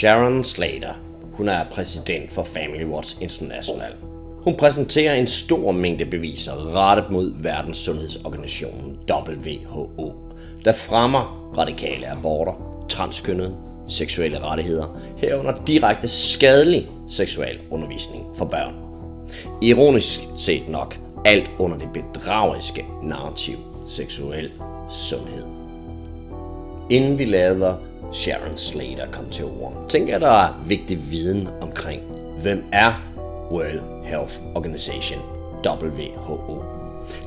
Sharon Slater, hun er præsident for Family Watch International. Hun præsenterer en stor mængde beviser rettet mod Verdenssundhedsorganisationen WHO, der fremmer radikale aborter, transkønnede, seksuelle rettigheder, herunder direkte skadelig seksuel undervisning for børn. Ironisk set nok, alt under det bedrageriske narrativ seksuel sundhed. Inden vi lader Sharon Slater kom til ord, tænker jeg, der er vigtig viden omkring, hvem er World Health Organization, WHO.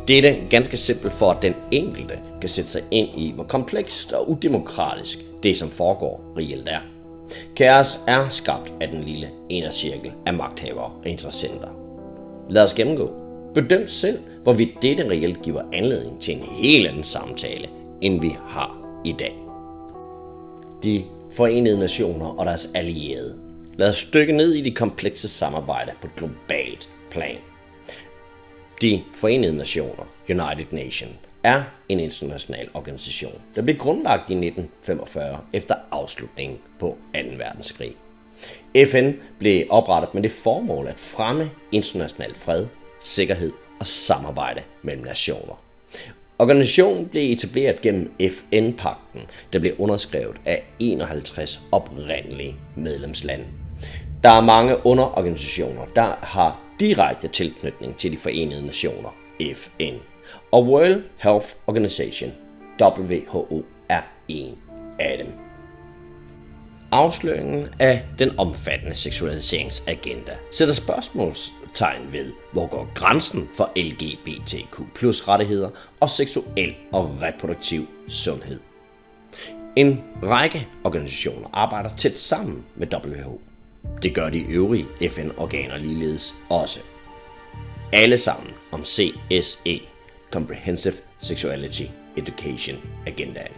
Det er ganske simpelt for, at den enkelte kan sætte sig ind i, hvor komplekst og udemokratisk det, som foregår, reelt er. Kaos er skabt af den lille indercirkel af magthavere og interessenter. Lad os gennemgå. Bedøm selv, hvorvidt dette reelt giver anledning til en helt anden samtale, end vi har i dag. De Forenede Nationer og deres allierede. Lad os dykke ned i de komplekse samarbejder på et globalt plan. De Forenede Nationer, United Nations, er en international organisation, der blev grundlagt i 1945 efter afslutningen på 2. verdenskrig. FN blev oprettet med det formål at fremme international fred, sikkerhed og samarbejde mellem nationer. Organisationen blev etableret gennem FN-pagten, der blev underskrevet af 51 oprindelige medlemslande. Der er mange underorganisationer, der har direkte tilknytning til de Forenede Nationer, FN, og World Health Organization, WHO, er en af dem. Afsløringen af den omfattende seksualiseringsagenda sætter spørgsmålstegn ved, hvor går grænsen for LGBTQ+ rettigheder og seksuel og reproduktiv sundhed. En række organisationer arbejder tæt sammen med WHO. Det gør de øvrige FN-organer ligeledes også. Alle sammen om CSE, Comprehensive Sexuality Education Agendaen.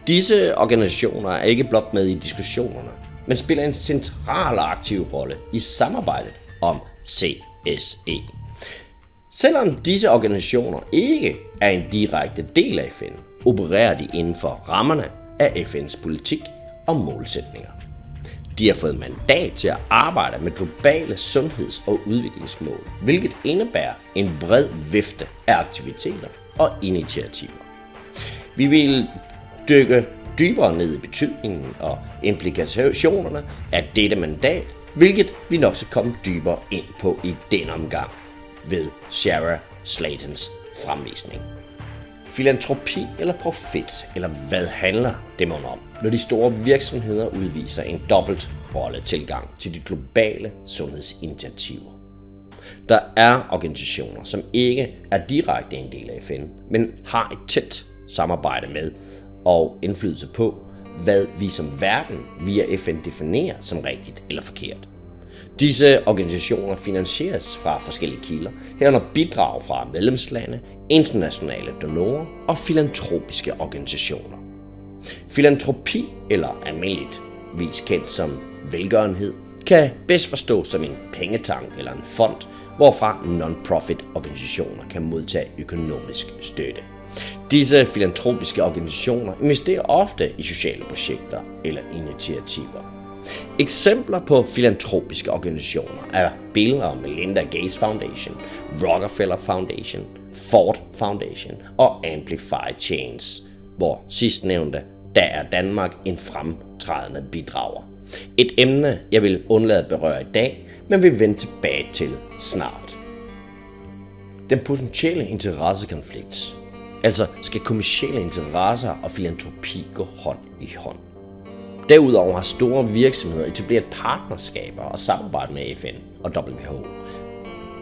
Disse organisationer er ikke blot med i diskussionerne, men spiller en central og aktiv rolle i samarbejdet om CSE. Selvom disse organisationer ikke er en direkte del af FN, opererer de inden for rammerne af FN's politik og målsætninger. De har fået mandat til at arbejde med globale sundheds- og udviklingsmål, hvilket indebærer en bred vifte af aktiviteter og initiativer. Vi vil dykke dybere ned i betydningen og implikationerne af dette mandat, hvilket vi nok skal komme dybere ind på i denne omgang ved Sharon Slaters fremvisning. Filantropi eller profit, eller hvad handler det om, når de store virksomheder udviser en dobbelt rolle tilgang til de globale sundhedsinitiativer? Der er organisationer, som ikke er direkte en del af FN, men har et tæt samarbejde med og indflydelse på, hvad vi som verden via FN definerer som rigtigt eller forkert. Disse organisationer finansieres fra forskellige kilder, herunder bidrag fra medlemslande, internationale donorer og filantropiske organisationer. Filantropi, eller almindeligvis kendt som velgørenhed, kan bedst forstås som en pengetank eller en fond, hvorfra non-profit organisationer kan modtage økonomisk støtte. Disse filantropiske organisationer investerer ofte i sociale projekter eller initiativer. Eksempler på filantropiske organisationer er Bill og Melinda Gates Foundation, Rockefeller Foundation, Ford Foundation og Amplify Chains, hvor sidstnævnte, der er Danmark en fremtrædende bidrager. Et emne, jeg vil undlade at berøre i dag, men vil vende tilbage til snart. Den potentielle interessekonflikt. Altså skal kommercielle interesser og filantropi gå hånd i hånd. Derudover har store virksomheder etableret partnerskaber og samarbejde med FN og WHO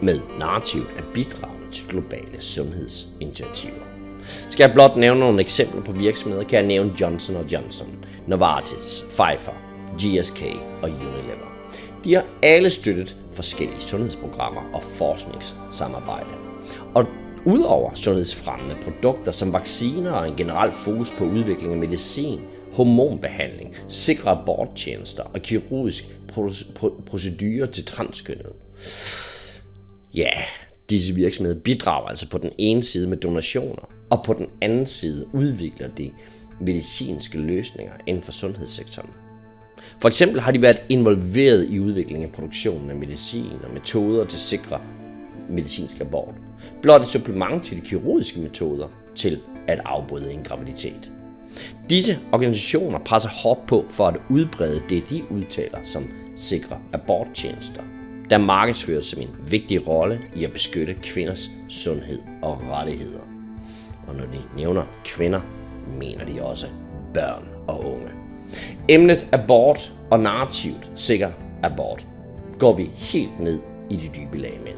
med narrativet at bidrage til globale sundhedsinitiativer. Skal jeg blot nævne nogle eksempler på virksomheder, kan jeg nævne Johnson & Johnson, Novartis, Pfizer, GSK og Unilever. De har alle støttet forskellige sundhedsprogrammer og forskningssamarbejde. Og udover sundhedsfremmende produkter som vacciner og en generel fokus på udvikling af medicin, hormonbehandling, sikre aborttjenester og kirurgisk procedurer til transkønnede. Ja, disse virksomheder bidrager altså på den ene side med donationer, og på den anden side udvikler de medicinske løsninger inden for sundhedssektoren. For eksempel har de været involveret i udviklingen af produktionen af medicin og metoder til at sikre medicinsk abort. Blot et supplement til de kirurgiske metoder til at afbryde en graviditet. Disse organisationer presser hårdt på for at udbrede det, de udtaler som sikre aborttjenester, der markedsføres som en vigtig rolle i at beskytte kvinders sundhed og rettigheder. Og når de nævner kvinder, mener de også børn og unge. Emnet abort og narrativt sikker abort går vi helt ned i de dybe lag med.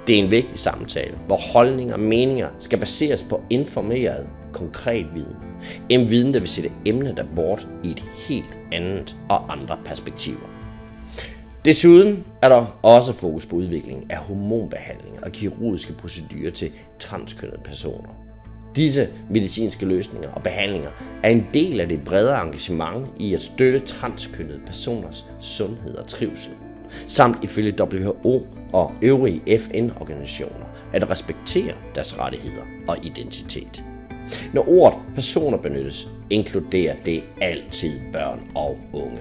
Det er en vigtig samtale, hvor holdninger og meninger skal baseres på informeret, konkret viden. En viden, der vil sætte emnet abort i et helt andet og andre perspektiver. Desuden er der også fokus på udviklingen af hormonbehandlinger og kirurgiske procedurer til transkønnede personer. Disse medicinske løsninger og behandlinger er en del af det bredere engagement i at støtte transkønnede personers sundhed og trivsel, samt ifølge WHO og øvrige FN-organisationer at respektere deres rettigheder og identitet. Når ordet personer benyttes, inkluderer det altid børn og unge.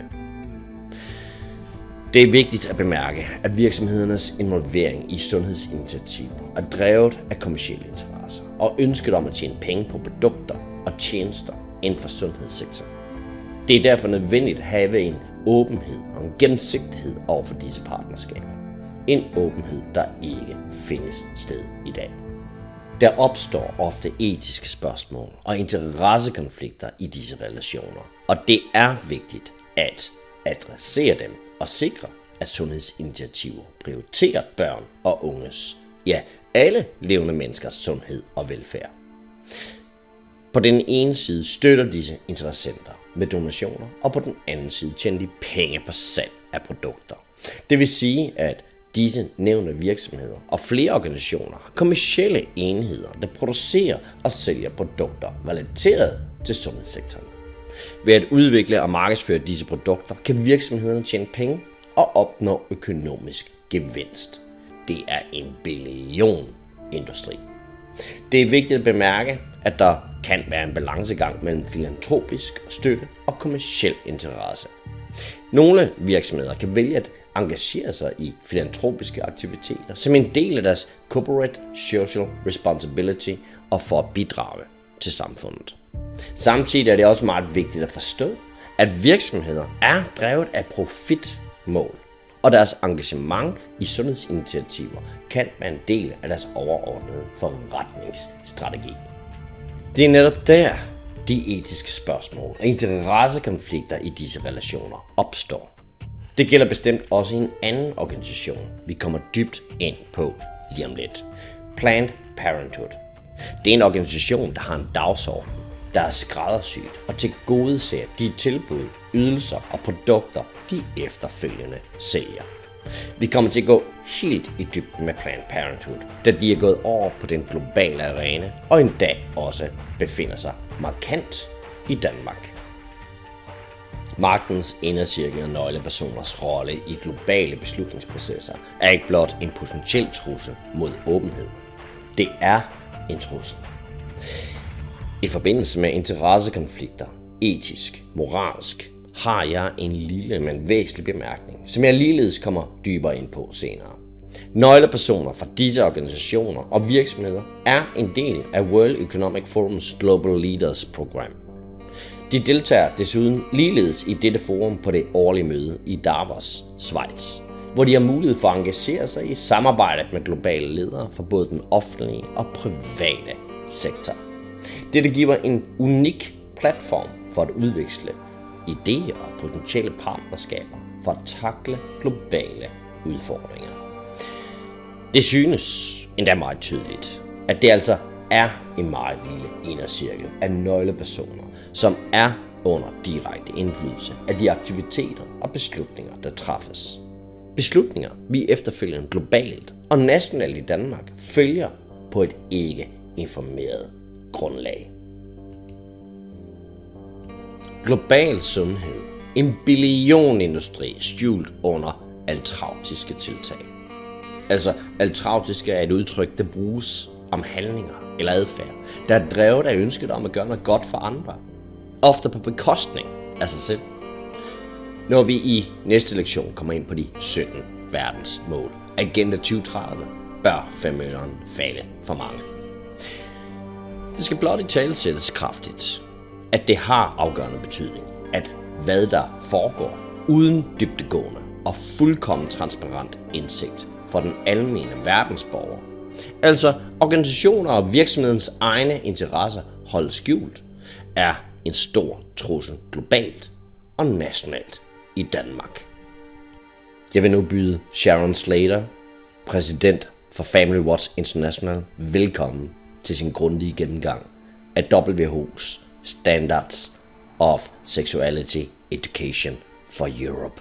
Det er vigtigt at bemærke, at virksomhedernes involvering i sundhedsinitiativer er drevet af kommercielle interesser og ønsket om at tjene penge på produkter og tjenester inden for sundhedssektoren. Det er derfor nødvendigt at have en åbenhed og en gennemsigtighed over for disse partnerskaber. En åbenhed, der ikke findes sted i dag. Der opstår ofte etiske spørgsmål og interessekonflikter i disse relationer, og det er vigtigt at adressere dem og sikre, at sundhedsinitiativer prioriterer børn og unges, ja, alle levende menneskers sundhed og velfærd. På den ene side støtter disse interessenter med donationer, og på den anden side tjener de penge på salg af produkter. Det vil sige, at disse nævnte virksomheder og flere organisationer har kommercielle enheder, der producerer og sælger produkter relateret til sundhedssektoren. Ved at udvikle og markedsføre disse produkter, kan virksomhederne tjene penge og opnå økonomisk gevinst. Det er en billionindustri. Det er vigtigt at bemærke, at der kan være en balancegang mellem filantropisk støtte og kommerciel interesse. Nogle virksomheder kan vælge at engagere sig i filantropiske aktiviteter som en del af deres corporate social responsibility og for at bidrage til samfundet. Samtidig er det også meget vigtigt at forstå, at virksomheder er drevet af profitmål, og deres engagement i sundhedsinitiativer kan være en del af deres overordnede forretningsstrategi. Det er netop der, de etiske spørgsmål og interessekonflikter i disse relationer opstår. Det gælder bestemt også i en anden organisation, vi kommer dybt ind på lige om lidt. Planned Parenthood. Det er en organisation, der har en dagsorden, der er skræddersyet og tilgodeser de tilbud, ydelser og produkter, de efterfølgende sælger. Vi kommer til at gå helt i dybden med Planned Parenthood, da de er gået over på den globale arena og en dag også befinder sig markant i Danmark. Magtens indercirkel og nøglepersoners rolle i globale beslutningsprocesser er ikke blot en potentiel trussel mod åbenhed. Det er en trussel. I forbindelse med interessekonflikter, etisk, moralsk, har jeg en lille, men væsentlig bemærkning, som jeg ligeledes kommer dybere ind på senere. Nøglepersoner fra disse organisationer og virksomheder er en del af World Economic Forum's Global Leaders Program. De deltager desuden ligeledes i dette forum på det årlige møde i Davos, Schweiz, hvor de har mulighed for at engagere sig i samarbejdet med globale ledere fra både den offentlige og private sektor. Dette giver en unik platform for at udveksle idéer og potentielle partnerskaber for at takle globale udfordringer. Det synes endda meget tydeligt, at det altså er en meget lille indercirkel af nøglepersoner, som er under direkte indflydelse af de aktiviteter og beslutninger, der træffes. Beslutninger, vi efterfølgende globalt og nationalt i Danmark følger på et ikke informeret grundlag. Global sundhed. En billionindustri skjult under altrautiske tiltag. Altså, altrautiske er et udtryk, der bruges om handlinger eller adfærd, der er drevet af ønsket om at gøre noget godt for andre. Ofte på bekostning af sig selv. Når vi i næste lektion kommer ind på de 17 verdensmål, Agenda 2030, bør femøren falde for mange. Det skal blot i tale sættes kraftigt, at det har afgørende betydning, at hvad der foregår uden dybdegående og fuldkommen transparent indsigt for den almene verdensborger, altså organisationer og virksomhedens egne interesser holdes skjult, er en stor trussel globalt og nationalt i Danmark. Jeg vil nu byde Sharon Slater, præsident for Family Watch International, velkommen til sin grundige gennemgang af WHO's Standards of Sexuality Education for Europe.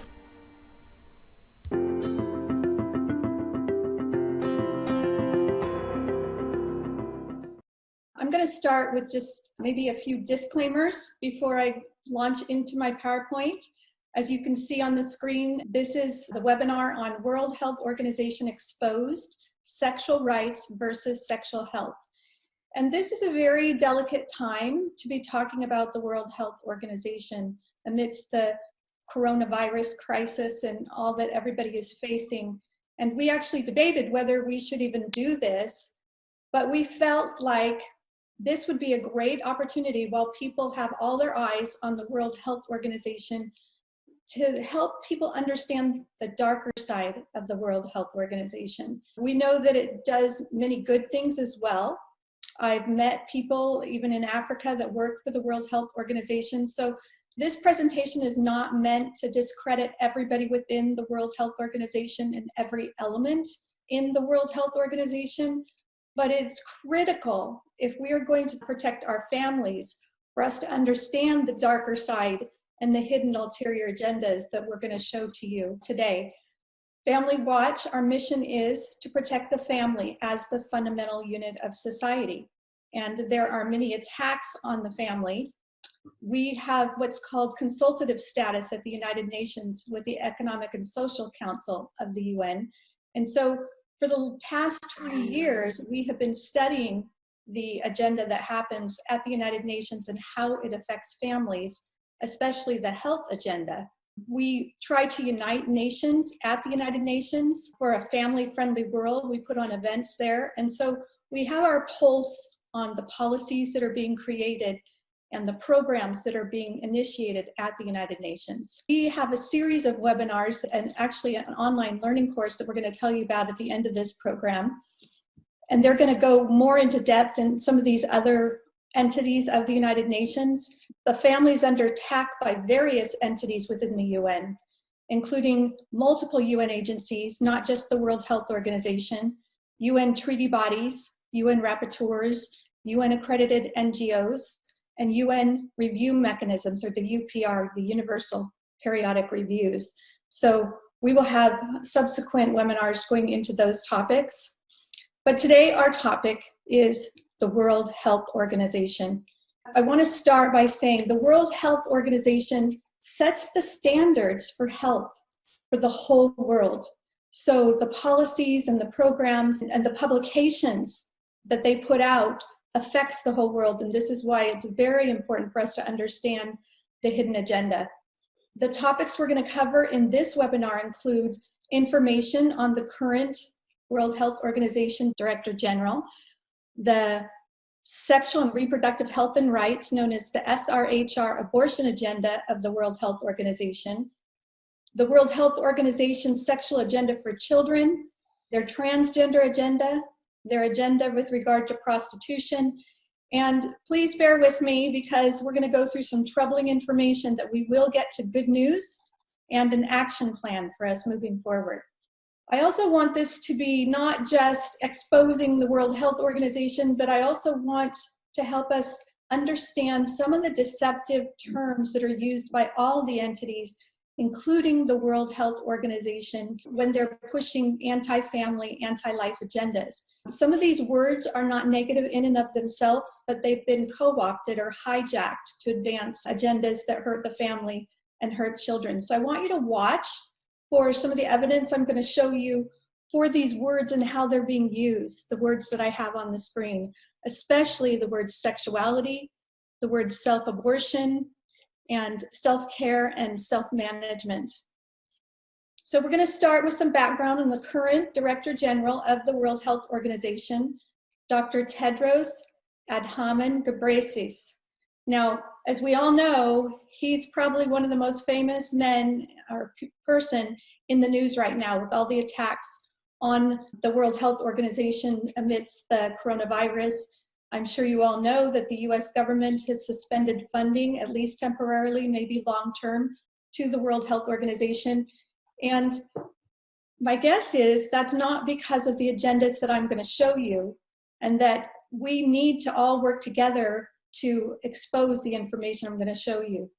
I'm going to start with just maybe a few disclaimers before I launch into my PowerPoint. As you can see on the screen, this is the webinar on World Health Organization Exposed, Sexual Rights versus Sexual Health. And this is a very delicate time to be talking about the World Health Organization amidst the coronavirus crisis and all that everybody is facing. And we actually debated whether we should even do this, but we felt like this would be a great opportunity while people have all their eyes on the World Health Organization to help people understand the darker side of the World Health Organization. We know that it does many good things as well. I've met people even in Africa that work for the World Health Organization. So this presentation is not meant to discredit everybody within the World Health Organization and every element in the World Health Organization, but it's critical if we are going to protect our families for us to understand the darker side and the hidden ulterior agendas that we're going to show to you today. Family Watch, our mission is to protect the family as the fundamental unit of society. And there are many attacks on the family. We have what's called consultative status at the United Nations with the Economic and Social Council of the UN. And so for the past 20 years, we have been studying the agenda that happens at the United Nations and how it affects families, especially the health agenda. We try to unite nations at the United Nations for a family-friendly world. We put on events there. And so we have our pulse on the policies that are being created and the programs that are being initiated at the United Nations. We have a series of webinars and actually an online learning course that we're going to tell you about at the end of this program. And they're going to go more into depth in some of these other entities of the United Nations. The family is under attack by various entities within the UN, including multiple UN agencies, not just the World Health Organization, UN treaty bodies, UN rapporteurs, UN accredited NGOs, and UN review mechanisms, or the UPR, the Universal Periodic Reviews. So we will have subsequent webinars going into those topics. But today our topic is the World Health Organization. I want to start by saying the World Health Organization sets the standards for health for the whole world. So the policies and the programs and the publications that they put out affects the whole world. And this is why it's very important for us to understand the hidden agenda. The topics we're going to cover in this webinar include information on the current World Health Organization Director General, the Sexual and Reproductive Health and Rights, known as the SRHR abortion agenda of the World Health Organization, the World Health Organization's sexual agenda for children, their transgender agenda, their agenda with regard to prostitution. And please bear with me because we're going to go through some troubling information that we will get to good news and an action plan for us moving forward. I also want this to be not just exposing the World Health Organization, but I also want to help us understand some of the deceptive terms that are used by all the entities, including the World Health Organization, when they're pushing anti-family, anti-life agendas. Some of these words are not negative in and of themselves, but they've been co-opted or hijacked to advance agendas that hurt the family and hurt children. So I want you to watch for some of the evidence I'm going to show you for these words and how they're being used, the words that I have on the screen, especially the word sexuality, the word self-abortion, and self-care and self-management. So we're going to start with some background on the current Director General of the World Health Organization, Dr. Tedros Adhanom Ghebreyesus. Now, as we all know, he's probably one of the most famous men or person in the news right now with all the attacks on the World Health Organization amidst the coronavirus. I'm sure you all know that the US government has suspended funding, at least temporarily, maybe long-term, to the World Health Organization. And my guess is that's not because of the agendas that I'm going to show you, and that we need to all work together to expose the information I'm going to show you.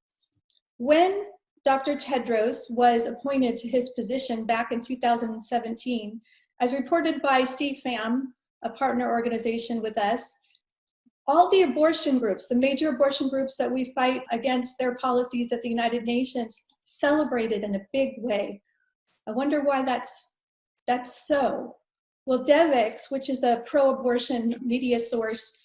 When Dr. Tedros was appointed to his position back in 2017, as reported by CFAM, a partner organization with us, all the abortion groups, the major abortion groups that we fight against their policies at the United Nations, celebrated in a big way. I wonder why that's so. Well, Devix, which is a pro-abortion media source,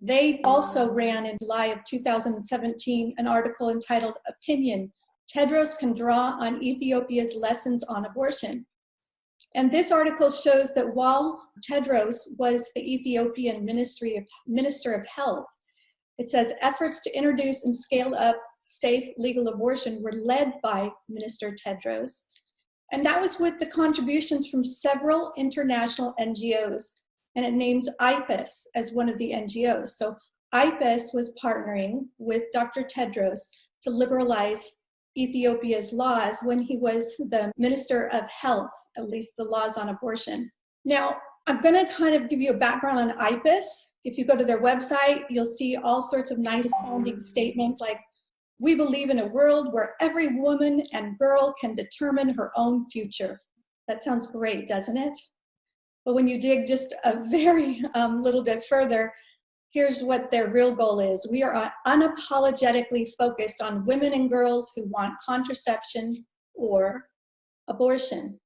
they also ran in July of 2017 an article entitled "Opinion: Tedros Can Draw on Ethiopia's Lessons on Abortion." And this article shows that while Tedros was the Ethiopian Minister of Health, it says efforts to introduce and scale up safe legal abortion were led by Minister Tedros. And that was with the contributions from several international NGOs. And it names IPES as one of the NGOs. So IPES was partnering with Dr. Tedros to liberalize Ethiopia's laws when he was the Minister of Health, at least the laws on abortion. Now, I'm going to kind of give you a background on IPES. If you go to their website, you'll see all sorts of nice sounding statements like, "We believe in a world where every woman and girl can determine her own future." That sounds great, doesn't it? But when you dig just a very little bit further, here's what their real goal is. We are unapologetically focused on women and girls who want contraception or abortion.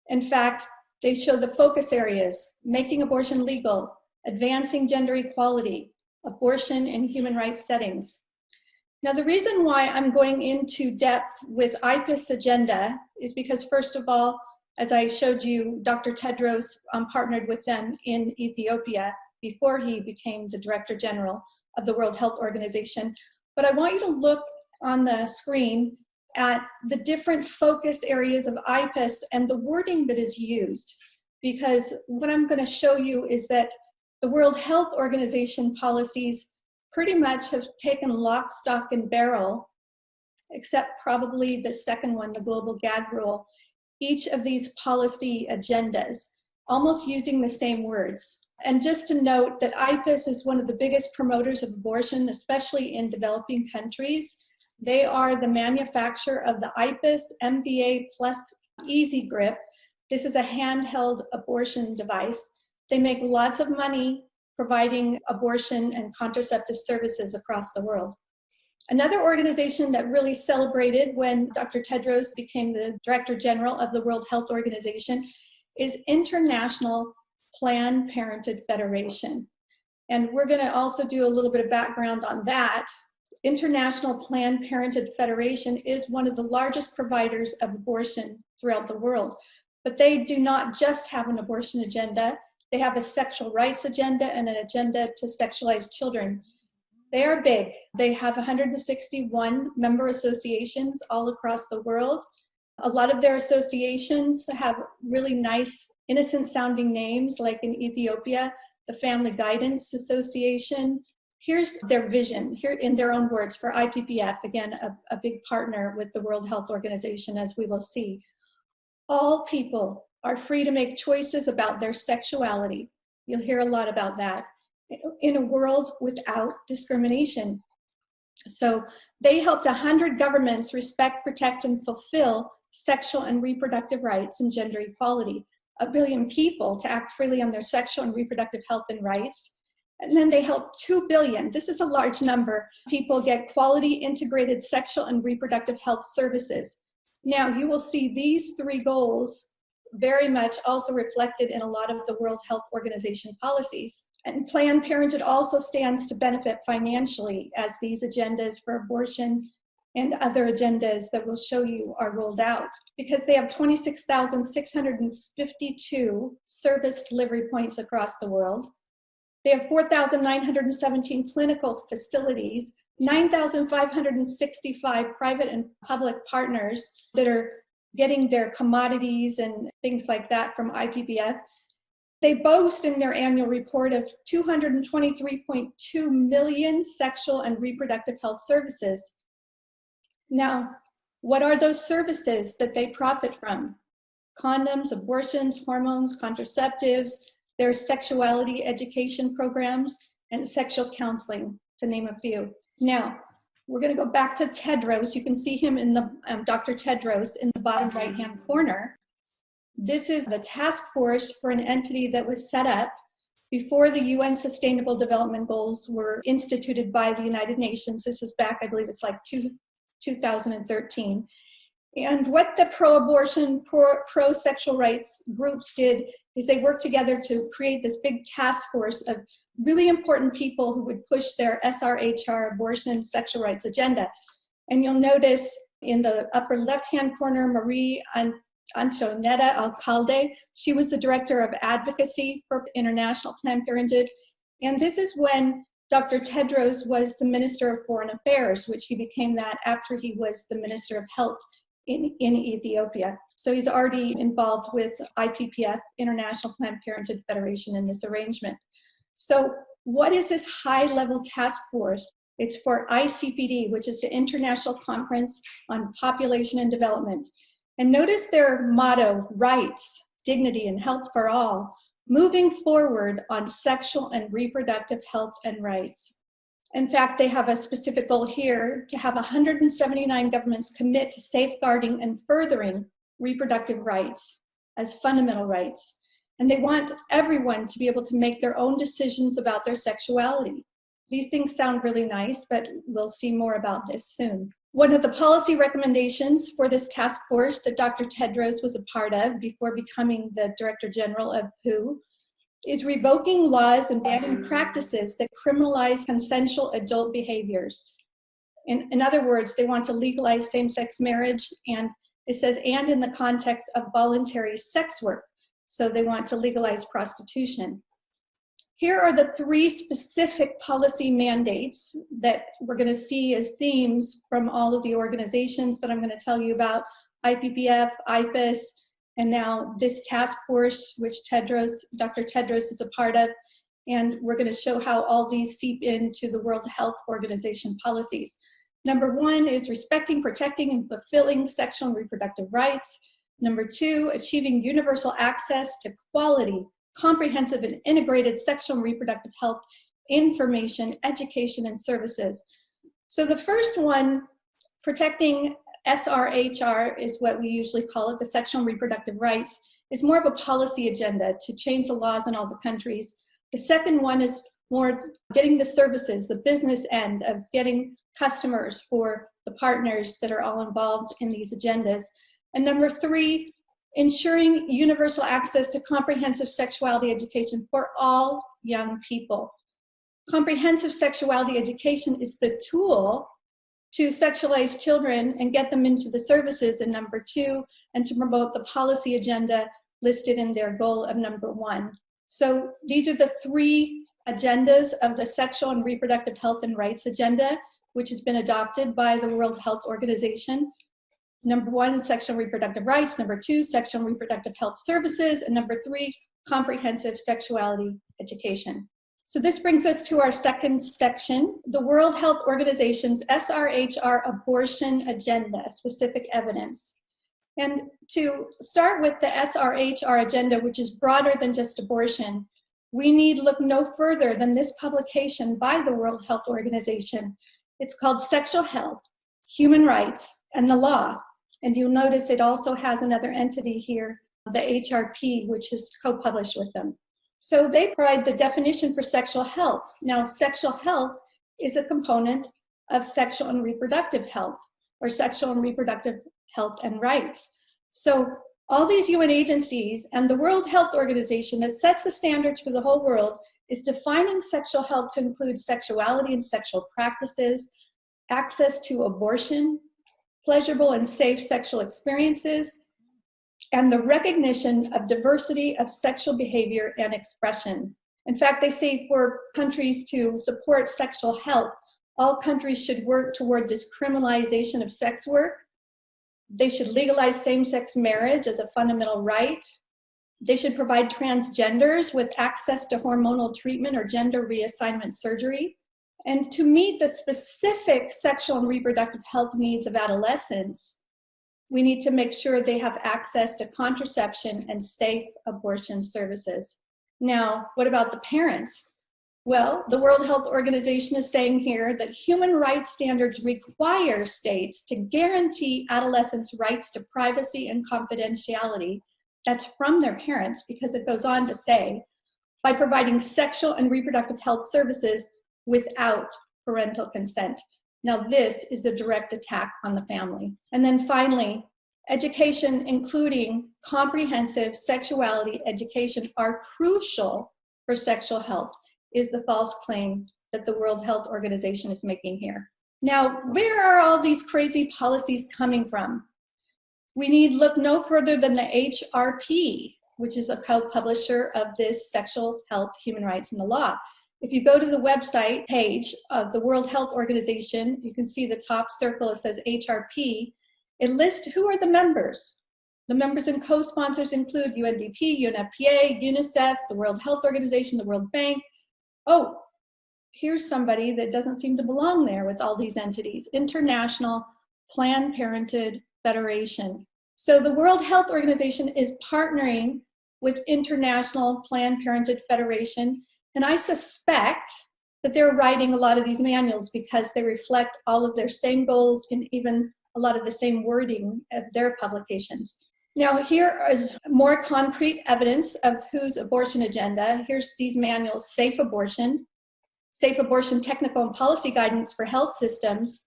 In fact, they show the focus areas: making abortion legal, advancing gender equality, abortion in human rights settings. Now, the reason why I'm going into depth with IPES agenda is because, first of all, as I showed you, Dr. Tedros partnered with them in Ethiopia before he became the Director General of the World Health Organization. But I want you to look on the screen at the different focus areas of IPES and the wording that is used, because what I'm going to show you is that the World Health Organization policies pretty much have taken lock, stock, and barrel, except probably the second one, the global gag rule, each of these policy agendas, almost using the same words. And just to note that IPES is one of the biggest promoters of abortion, especially in developing countries. They are the manufacturer of the IPES MBA Plus Easy Grip. This is a handheld abortion device. They make lots of money providing abortion and contraceptive services across the world. Another organization that really celebrated when Dr. Tedros became the Director General of the World Health Organization is International Planned Parenthood Federation. And we're going to also do a little bit of background on that. International Planned Parenthood Federation is one of the largest providers of abortion throughout the world. But they do not just have an abortion agenda. They have a sexual rights agenda and an agenda to sexualize children. They are big. They have 161 member associations all across the world. A lot of their associations have really nice, innocent-sounding names, like in Ethiopia, the Family Guidance Association. Here's their vision, here in their own words, for IPPF, again, a big partner with the World Health Organization, as we will see. All people are free to make choices about their sexuality. You'll hear a lot about that. In a world without discrimination. So they helped 100 governments respect, protect, and fulfill sexual and reproductive rights and gender equality. 1 billion people to act freely on their sexual and reproductive health and rights. And then they helped 2 billion, this is a large number, people get quality integrated sexual and reproductive health services. Now you will see these 3 goals very much also reflected in a lot of the World Health Organization policies. And Planned Parenthood also stands to benefit financially as these agendas for abortion and other agendas that we'll show you are rolled out, because they have 26,652 service delivery points across the world. They have 4,917 clinical facilities, 9,565 private and public partners that are getting their commodities and things like that from IPPF. They boast in their annual report of 223.2 million sexual and reproductive health services. Now, what are those services that they profit from? Condoms, abortions, hormones, contraceptives, their sexuality education programs, and sexual counseling, to name a few. Now, we're going to go back to Tedros. You can see him in the Dr. Tedros in the bottom right-hand corner. This is the task force for an entity that was set up before the UN Sustainable Development Goals were instituted by the United Nations. This is back, I believe it's like 2013. And what the pro-abortion, pro-sexual rights groups did is they worked together to create this big task force of really important people who would push their SRHR abortion sexual rights agenda. And you'll notice in the upper left-hand corner, Marie Antoinetta Alcalde. She was the director of advocacy for International Planned Parenthood. And this is when Dr. Tedros was the Minister of Foreign Affairs, which he became that after he was the Minister of Health in Ethiopia. So he's already involved with IPPF, International Planned Parenthood Federation, in this arrangement. So what is this high-level task force? It's for ICPD, which is the International Conference on Population and Development. And notice their motto, rights, dignity, and health for all, moving forward on sexual and reproductive health and rights. In fact, they have a specific goal here to have 179 governments commit to safeguarding and furthering reproductive rights as fundamental rights. And they want everyone to be able to make their own decisions about their sexuality. These things sound really nice, but we'll see more about this soon. One of the policy recommendations for this task force that Dr. Tedros was a part of before becoming the Director General of WHO is revoking laws and banning practices that criminalize consensual adult behaviors. In other words, they want to legalize same-sex marriage, and it says, and in the context of voluntary sex work. So they want to legalize prostitution. Here are the 3 specific policy mandates that we're going to see as themes from all of the organizations that I'm going to tell you about, IPPF, IPIS, and now this task force, which Dr. Tedros is a part of. And we're going to show how all these seep into the World Health Organization policies. Number 1 is respecting, protecting, and fulfilling sexual and reproductive rights. Number 2, achieving universal access to quality, comprehensive and integrated sexual and reproductive health information, education, and services. So the first one, protecting SRHR, is what we usually call it, the sexual and reproductive rights, is more of a policy agenda to change the laws in all the countries. The second one is more getting the services, the business end of getting customers for the partners that are all involved in these agendas. And number 3, ensuring universal access to comprehensive sexuality education for all young people. Comprehensive sexuality education is the tool to sexualize children and get them into the services in number 2, and to promote the policy agenda listed in their goal of number 1. So these are the 3 agendas of the sexual and reproductive health and rights agenda, which has been adopted by the World Health Organization. Number 1, sexual and reproductive rights. Number 2, sexual and reproductive health services. And number 3, comprehensive sexuality education. So this brings us to our second section, the World Health Organization's SRHR abortion agenda, specific evidence. And to start with the SRHR agenda, which is broader than just abortion, we need look no further than this publication by the World Health Organization. It's called Sexual Health, Human Rights, and the Law. And you'll notice it also has another entity here, the HRP, which is co-published with them. So they provide the definition for sexual health. Now, sexual health is a component of sexual and reproductive health, or sexual and reproductive health and rights. So all these UN agencies and the World Health Organization that sets the standards for the whole world is defining sexual health to include sexuality and sexual practices, access to abortion, pleasurable and safe sexual experiences, and the recognition of diversity of sexual behavior and expression. In fact, they say for countries to support sexual health, all countries should work toward discriminalization of sex work. They should legalize same-sex marriage as a fundamental right. They should provide transgenders with access to hormonal treatment or gender reassignment surgery. And to meet the specific sexual and reproductive health needs of adolescents, we need to make sure they have access to contraception and safe abortion services. Now, what about the parents? Well, the World Health Organization is saying here that human rights standards require states to guarantee adolescents' rights to privacy and confidentiality. That's from their parents, because it goes on to say, by providing sexual and reproductive health services without parental consent. Now, this is a direct attack on the family. And then finally, education, including comprehensive sexuality education, are crucial for sexual health, is the false claim that the World Health Organization is making here. Now, where are all these crazy policies coming from? We need look no further than the HRP, which is a co-publisher of this Sexual Health, Human Rights, and the Law. If you go to the website page of the World Health Organization, you can see the top circle, it says HRP. It lists who are the members. The members and co-sponsors include UNDP, UNFPA, UNICEF, the World Health Organization, the World Bank. Oh, here's somebody that doesn't seem to belong there with all these entities. International Planned Parenthood Federation. So the World Health Organization is partnering with International Planned Parenthood Federation, and I suspect that they're writing a lot of these manuals because they reflect all of their same goals and even a lot of the same wording of their publications. Now, here is more concrete evidence of whose abortion agenda. Here's these manuals: Safe Abortion Technical and Policy Guidance for Health Systems,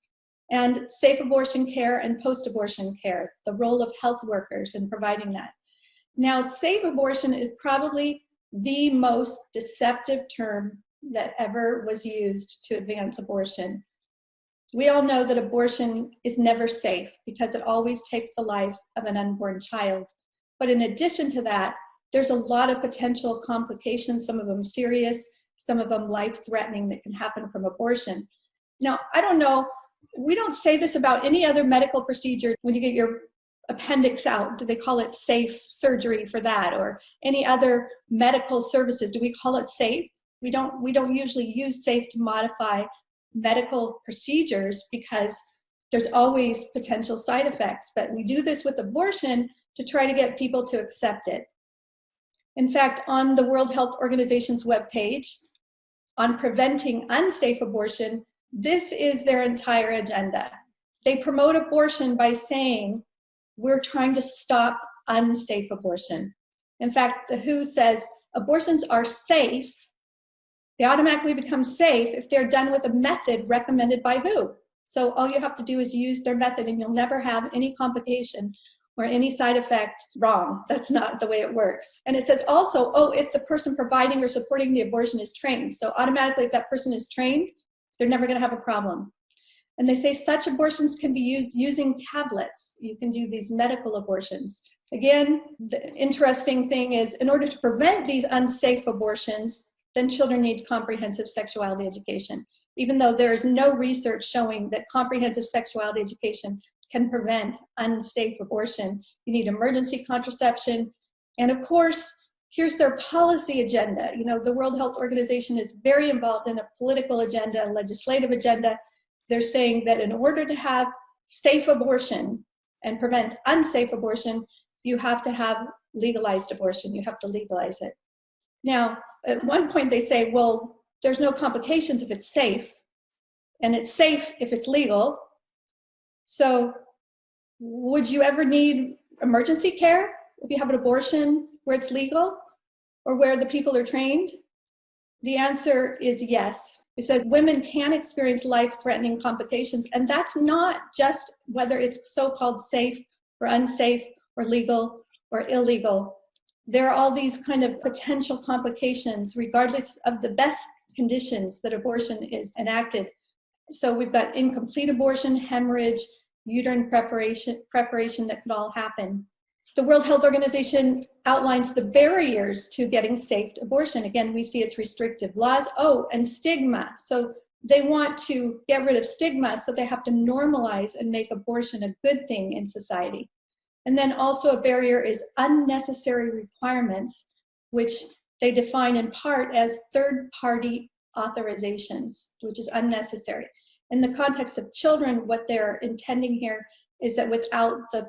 and Safe Abortion Care and Post-Abortion Care, the role of health workers in providing that. Now, safe abortion is probably the most deceptive term that ever was used to advance abortion. We all know that abortion is never safe because it always takes the life of an unborn child. But in addition to that, there's a lot of potential complications, some of them serious, some of them life-threatening, that can happen from abortion. Now, I don't know, we don't say this about any other medical procedure. When you get your appendix out, do they call it safe surgery for that? Or any other medical services, do we call it safe? We don't usually use safe to modify medical procedures because there's always potential side effects, but we do this with abortion to try to get people to accept it. In fact, on the World Health Organization's webpage, on preventing unsafe abortion, this is their entire agenda. They promote abortion by saying, we're trying to stop unsafe abortion. In fact, the WHO says abortions are safe. They automatically become safe if they're done with a method recommended by WHO. So all you have to do is use their method and you'll never have any complication or any side effect wrong. That's not the way it works. And it says also, if the person providing or supporting the abortion is trained. So automatically, if that person is trained, they're never going to have a problem. And they say such abortions can be used using tablets. You can do these medical abortions. Again, the interesting thing is, in order to prevent these unsafe abortions, then children need comprehensive sexuality education. Even though there is no research showing that comprehensive sexuality education can prevent unsafe abortion, you need emergency contraception. And of course, here's their policy agenda. You know, the World Health Organization is very involved in a political agenda, a legislative agenda. They're saying that in order to have safe abortion, and prevent unsafe abortion, you have to have legalized abortion. You have to legalize it. Now, at one point they say, well, there's no complications if it's safe, and it's safe if it's legal. So would you ever need emergency care if you have an abortion where it's legal or where the people are trained? The answer is yes. It says women can experience life-threatening complications, and that's not just whether it's so-called safe or unsafe or legal or illegal. There are all these kind of potential complications regardless of the best conditions that abortion is enacted. So we've got incomplete abortion, hemorrhage, uterine preparation that could all happen. The World Health Organization outlines the barriers to getting safe abortion. Again, we see it's restrictive laws. Oh, and stigma. So they want to get rid of stigma, so they have to normalize and make abortion a good thing in society. And then also a barrier is unnecessary requirements, which they define in part as third-party authorizations, which is unnecessary. In the context of children, what they're intending here is that without the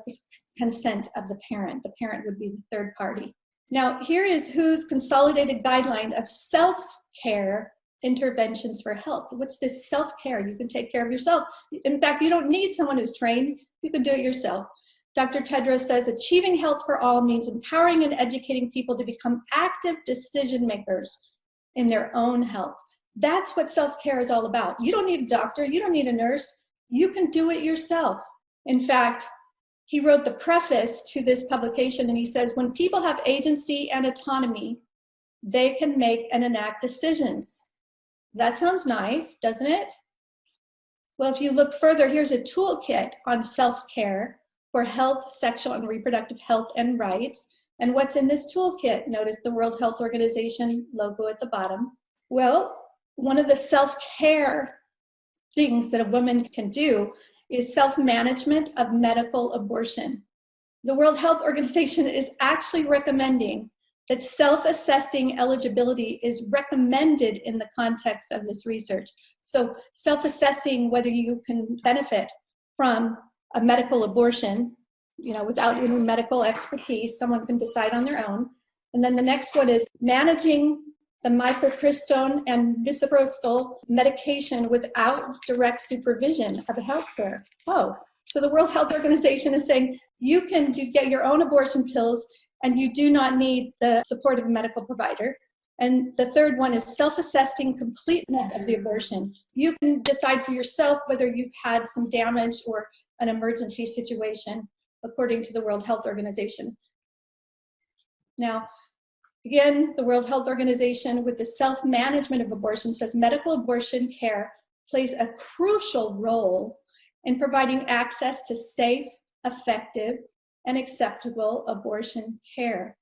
consent of the parent would be the third party. Now, here is WHO's consolidated guideline of self-care interventions for health. What's this self-care? You can take care of yourself. In fact, you don't need someone who's trained. You can do it yourself. Dr. Tedros says achieving health for all means empowering and educating people to become active decision makers in their own health. That's what self-care is all about. You don't need a doctor. You don't need a nurse. You can do it yourself. In fact, he wrote the preface to this publication, and he says, when people have agency and autonomy, they can make and enact decisions. That sounds nice, doesn't it? Well, if you look further, here's a toolkit on self-care for health, sexual and reproductive health and rights. And what's in this toolkit? Notice the World Health Organization logo at the bottom. Well, one of the self-care things that a woman can do is self-management of medical abortion. The World Health Organization is actually recommending that self-assessing eligibility is recommended in the context of this research. So self-assessing whether you can benefit from a medical abortion, without any medical expertise, someone can decide on their own. And then the next one is managing the mifepristone and misoprostol medication without direct supervision of healthcare. Oh, so the World Health Organization is saying you can get your own abortion pills and you do not need the support of a medical provider. And the third one is self-assessing completeness of the abortion. You can decide for yourself whether you've had some damage or an emergency situation, according to the World Health Organization. Now, again, the World Health Organization, with the self-management of abortion, says medical abortion care plays a crucial role in providing access to safe, effective, and acceptable abortion care.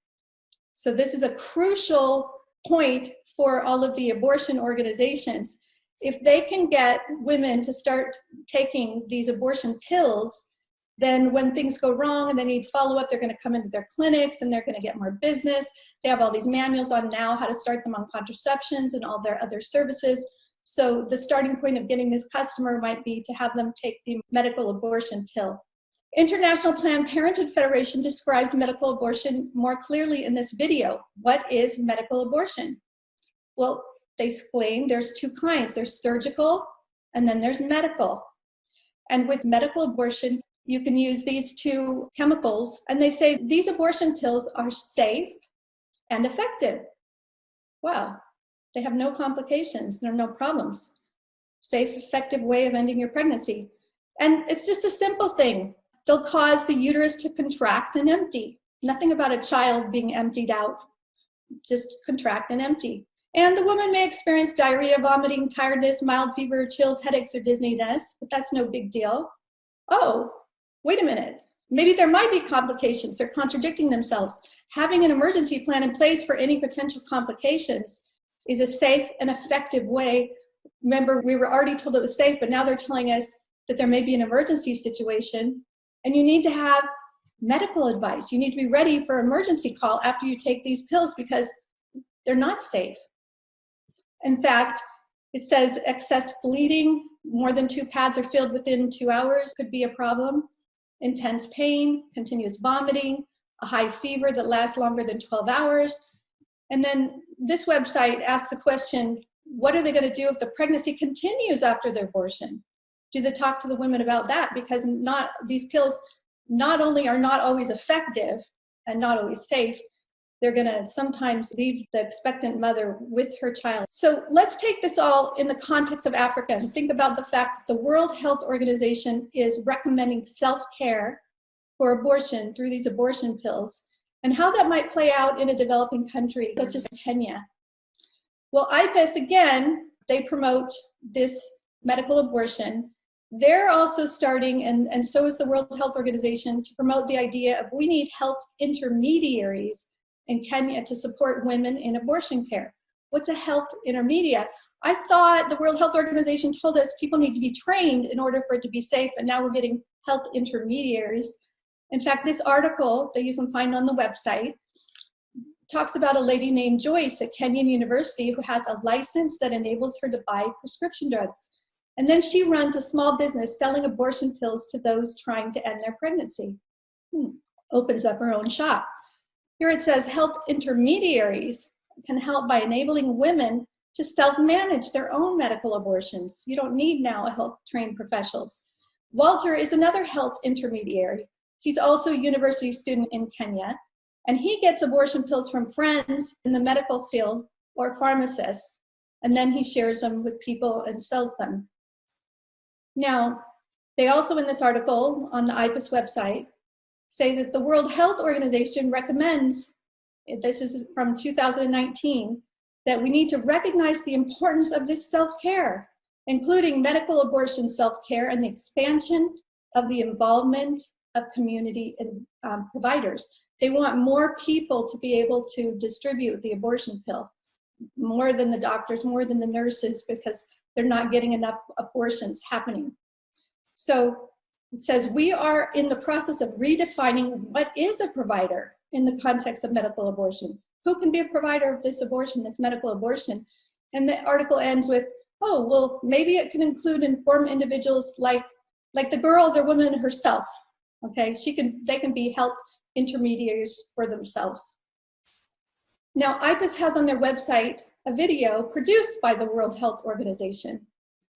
So this is a crucial point for all of the abortion organizations. If they can get women to start taking these abortion pills, then when things go wrong and they need follow-up, they're going to come into their clinics and they're going to get more business. They have all these manuals on now how to start them on contraceptions and all their other services. So the starting point of getting this customer might be to have them take the medical abortion pill. International Planned Parenthood Federation describes medical abortion more clearly in this video. What is medical abortion? Well, they explain there's two kinds. There's surgical and then there's medical. And with medical abortion, you can use these two chemicals, and they say these abortion pills are safe and effective. Wow, they have no complications, there are no problems. Safe, effective way of ending your pregnancy. And it's just a simple thing. They'll cause the uterus to contract and empty. Nothing about a child being emptied out, just contract and empty. And the woman may experience diarrhea, vomiting, tiredness, mild fever, chills, headaches, or dizziness, but that's no big deal. Oh, wait a minute. Maybe there might be complications. They're contradicting themselves. Having an emergency plan in place for any potential complications is a safe and effective way. Remember, we were already told it was safe, but now they're telling us that there may be an emergency situation, and you need to have medical advice. You need to be ready for emergency call after you take these pills because they're not safe. In fact, it says excess bleeding, more than 2 pads are filled within 2 hours could be a problem. intense pain, continuous vomiting, a high fever that lasts longer than 12 hours. And then this website asks the question, what are they going to do if the pregnancy continues after their abortion? Do they talk to the women about that? Because these pills not only are not always effective and not always safe, they're going to sometimes leave the expectant mother with her child. So let's take this all in the context of Africa and think about the fact that the World Health Organization is recommending self-care for abortion through these abortion pills, and how that might play out in a developing country such as Kenya. Well, IPES, again, they promote this medical abortion. They're also starting, and so is the World Health Organization, to promote the idea of we need health intermediaries in Kenya to support women in abortion care. What's a health intermediate? I thought the World Health Organization told us people need to be trained in order for it to be safe, and now we're getting health intermediaries. In fact, this article that you can find on the website talks about a lady named Joyce at Kenyon University who has a license that enables her to buy prescription drugs. And then she runs a small business selling abortion pills to those trying to end their pregnancy. Opens up her own shop. Here it says health intermediaries can help by enabling women to self-manage their own medical abortions. You don't need now a health-trained professionals. Walter is another health intermediary. He's also a university student in Kenya, and he gets abortion pills from friends in the medical field or pharmacists, and then he shares them with people and sells them. Now, they also in this article on the IPES website say that the World Health Organization recommends, this is from 2019, that we need to recognize the importance of this self-care, including medical abortion self-care and the expansion of the involvement of community and providers. They want more people to be able to distribute the abortion pill, more than the doctors, more than the nurses, because they're not getting enough abortions happening. So it says, we are in the process of redefining what is a provider in the context of medical abortion. Who can be a provider of this abortion, this medical abortion? And the article ends with, oh, well, maybe it can include informed individuals like the girl, the woman herself. Okay, they can be health intermediaries for themselves. Now, IPES has on their website a video produced by the World Health Organization.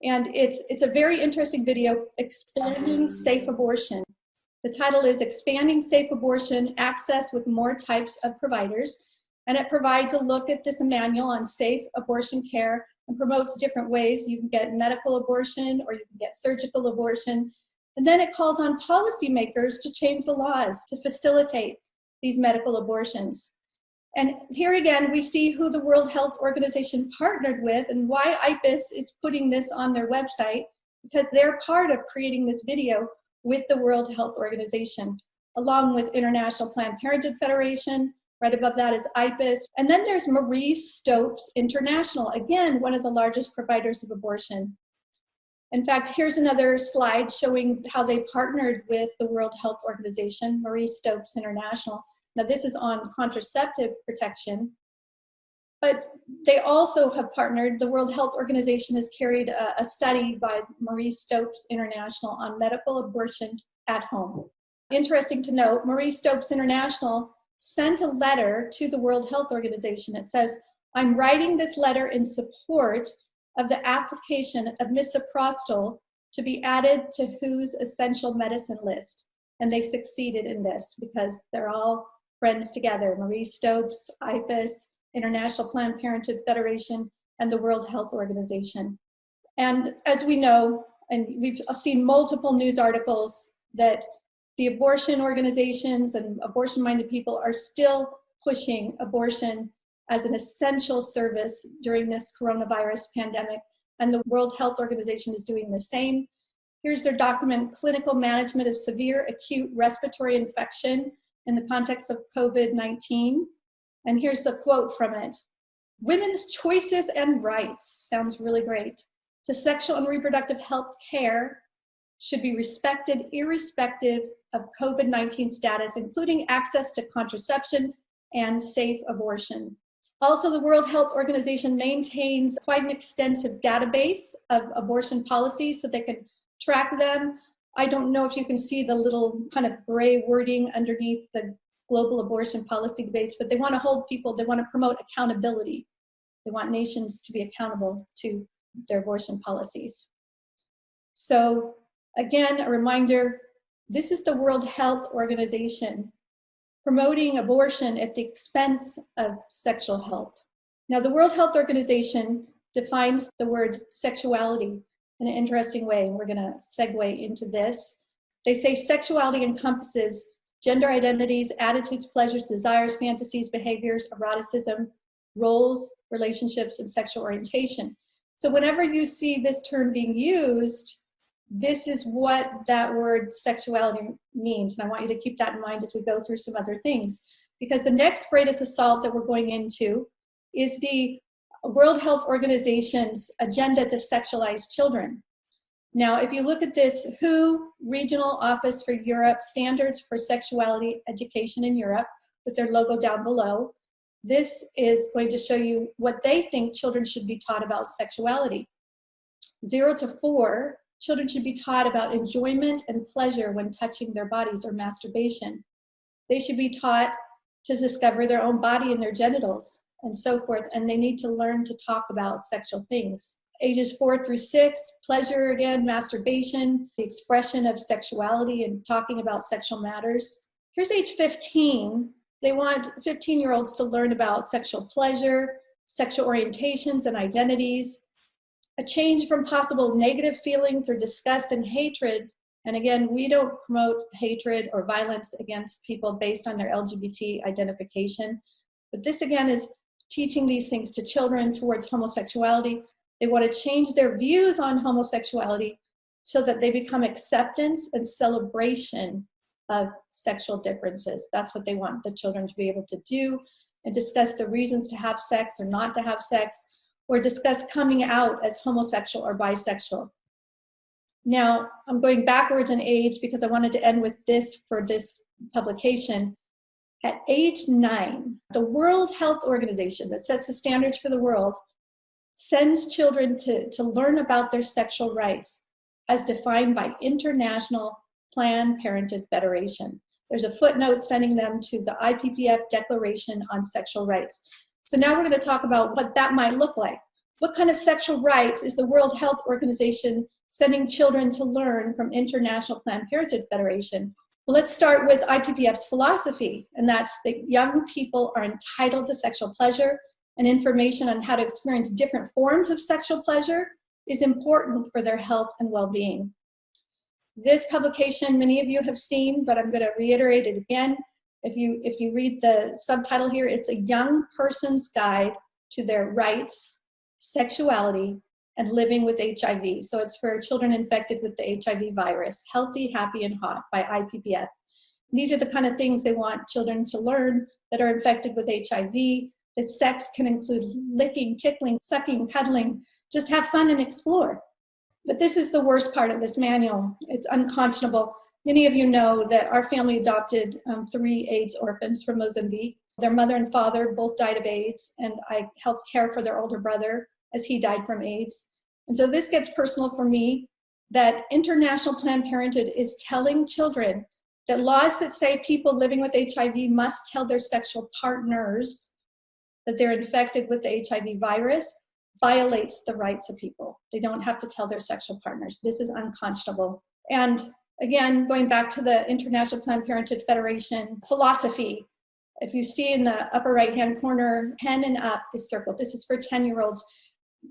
And it's a very interesting video, Expanding Safe Abortion. The title is Expanding Safe Abortion, Access with More Types of Providers. And it provides a look at this manual on safe abortion care and promotes different ways. You can get medical abortion or you can get surgical abortion. And then it calls on policymakers to change the laws to facilitate these medical abortions. And here again, we see who the World Health Organization partnered with and why IPES is putting this on their website, because they're part of creating this video with the World Health Organization, along with International Planned Parenthood Federation. Right above that is IPES. And then there's Marie Stopes International, again, one of the largest providers of abortion. In fact, here's another slide showing how they partnered with the World Health Organization, Marie Stopes International. Now this is on contraceptive protection, but they also have partnered. The World Health Organization has carried a study by Marie Stopes International on medical abortion at home. Interesting to note, Marie Stopes International sent a letter to the World Health Organization. It says, I'm writing this letter in support of the application of misoprostol to be added to WHO's essential medicine list. And they succeeded in this because they're all friends together, Marie Stopes, IPES, International Planned Parenthood Federation, and the World Health Organization. And as we know, and we've seen multiple news articles, that the abortion organizations and abortion-minded people are still pushing abortion as an essential service during this coronavirus pandemic, and the World Health Organization is doing the same. Here's their document, Clinical Management of Severe Acute Respiratory Infection in the Context of COVID-19. And here's the quote from it. Women's choices and rights, sounds really great, to sexual and reproductive health care should be respected irrespective of COVID-19 status, including access to contraception and safe abortion. Also, the World Health Organization maintains quite an extensive database of abortion policies so they can track them. I don't know if you can see the little kind of gray wording underneath the global abortion policy debates, but they want to hold people, they want to promote accountability. They want nations to be accountable to their abortion policies. So again, a reminder, this is the World Health Organization promoting abortion at the expense of sexual health. Now, the World Health Organization defines the word sexuality in an interesting way, and we're going to segue into this. They say sexuality encompasses gender identities, attitudes, pleasures, desires, fantasies, behaviors, eroticism, roles, relationships, and sexual orientation. So whenever you see this term being used, this is what that word sexuality means. And I want you to keep that in mind as we go through some other things, because the next greatest assault that we're going into is the World Health Organization's agenda to sexualize children. Now, if you look at this WHO Regional Office for Europe, Standards for Sexuality Education in Europe, with their logo down below, this is going to show you what they think children should be taught about sexuality. 0 to 4, children should be taught about enjoyment and pleasure when touching their bodies or masturbation. They should be taught to discover their own body and their genitals and so forth, and they need to learn to talk about sexual things. Ages 4 through 6, pleasure again, masturbation, the expression of sexuality and talking about sexual matters. Here's age 15. They want 15-year-olds to learn about sexual pleasure, sexual orientations and identities, a change from possible negative feelings or disgust and hatred. And again, we don't promote hatred or violence against people based on their LGBT identification. But this again is teaching these things to children towards homosexuality. They want to change their views on homosexuality so that they become acceptance and celebration of sexual differences. That's what they want the children to be able to do, and discuss the reasons to have sex or not to have sex, or discuss coming out as homosexual or bisexual. Now, I'm going backwards in age because I wanted to end with this for this publication. At age 9, the World Health Organization that sets the standards for the world sends children to learn about their sexual rights as defined by International Planned Parenthood Federation. There's a footnote sending them to the IPPF Declaration on Sexual Rights. So now we're going to talk about what that might look like. What kind of sexual rights is the World Health Organization sending children to learn from International Planned Parenthood Federation? Well, let's start with IPPF's philosophy, and that's that young people are entitled to sexual pleasure, and information on how to experience different forms of sexual pleasure is important for their health and well-being. This publication, many of you have seen, but I'm going to reiterate it again. If you read the subtitle here, it's a young person's guide to their rights, sexuality, and living with HIV. So it's for children infected with the HIV virus, Healthy, Happy, and Hot by IPPF. These are the kind of things they want children to learn that are infected with HIV, that sex can include licking, tickling, sucking, cuddling, just have fun and explore. But this is the worst part of this manual. It's unconscionable. Many of you know that our family adopted 3 AIDS orphans from Mozambique. Their mother and father both died of AIDS, and I helped care for their older brother as he died from AIDS. And so this gets personal for me, that International Planned Parenthood is telling children that laws that say people living with HIV must tell their sexual partners that they're infected with the HIV virus violates the rights of people. They don't have to tell their sexual partners. This is unconscionable. And again, going back to the International Planned Parenthood Federation philosophy, if you see in the upper right-hand corner, 10 and up is circled. This is for 10-year-olds.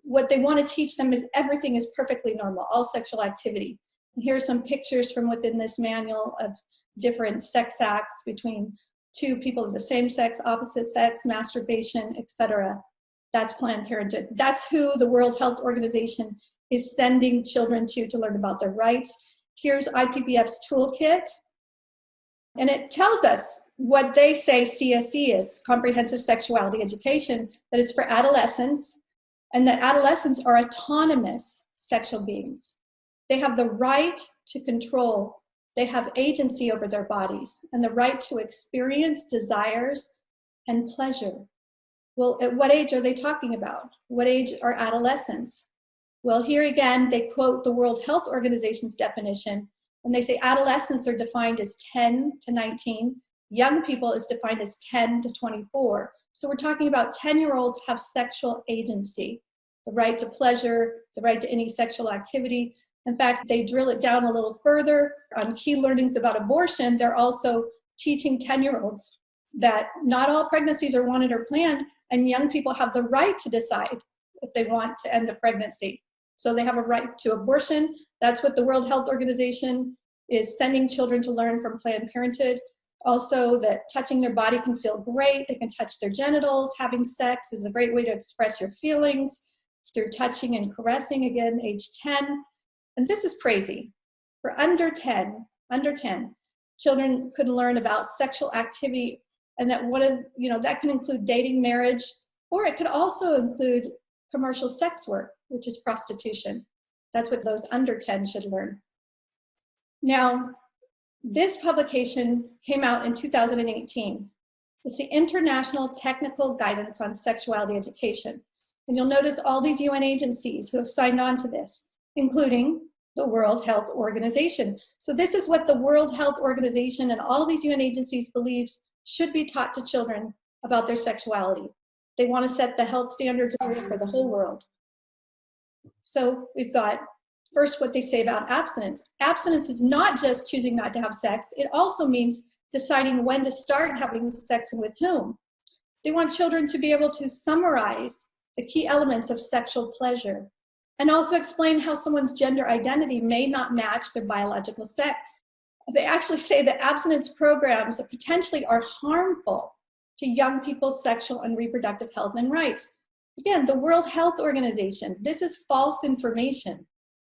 What they want to teach them is everything is perfectly normal, all sexual activity. And here are some pictures from within this manual of different sex acts between 2 people of the same sex, opposite sex, masturbation, etc. That's Planned Parenthood. That's who the World Health Organization is sending children to learn about their rights. Here's IPPF's toolkit, and it tells us what they say CSE is, Comprehensive Sexuality Education, that it's for adolescents, and that adolescents are autonomous sexual beings. They have the right to control. They have agency over their bodies and the right to experience desires and pleasure. Well, at what age are they talking about? What age are adolescents? Well, here again, they quote the World Health Organization's definition, When they say adolescents are defined as 10 to 19, young people is defined as 10 to 24. So we're talking about 10-year-olds have sexual agency, the right to pleasure, the right to any sexual activity. In fact, they drill it down a little further on key learnings about abortion. They're also teaching 10-year-olds that not all pregnancies are wanted or planned, and young people have the right to decide if they want to end a pregnancy. So they have a right to abortion. That's what the World Health Organization is sending children to learn from Planned Parenthood. Also, that touching their body can feel great. They can touch their genitals. Having sex is a great way to express your feelings through touching and caressing, again, age 10. And this is crazy. For under 10, children could learn about sexual activity, and that that can include dating, marriage, or it could also include commercial sex work, which is prostitution. That's what those under 10 should learn. Now, this publication came out in 2018. It's the International Technical Guidance on Sexuality Education. And you'll notice all these UN agencies who have signed on to this, including the World Health Organization. So this is what the World Health Organization and all these UN agencies believes should be taught to children about their sexuality. They want to set the health standards for the whole world. So we've got first what they say about abstinence. Abstinence is not just choosing not to have sex. It also means deciding when to start having sex and with whom. They want children to be able to summarize the key elements of sexual pleasure and also explain how someone's gender identity may not match their biological sex. They actually say that abstinence programs potentially are harmful to young people's sexual and reproductive health and rights. Again, the World Health Organization, this is false information.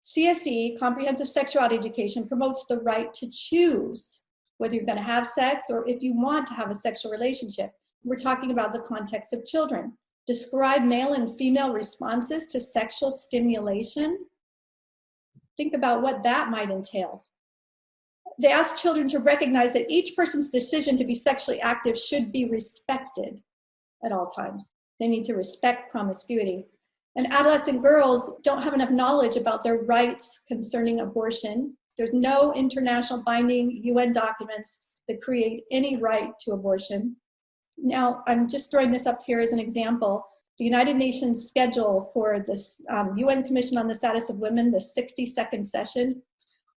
CSE, Comprehensive Sexuality Education, promotes the right to choose whether you're going to have sex or if you want to have a sexual relationship. We're talking about the context of children. Describe male and female responses to sexual stimulation. Think about what that might entail. They ask children to recognize that each person's decision to be sexually active should be respected at all times. They need to respect promiscuity. And adolescent girls don't have enough knowledge about their rights concerning abortion. There's no international binding UN documents that create any right to abortion. Now, I'm just throwing this up here as an example. The United Nations schedule for this UN Commission on the Status of Women, the 62nd session,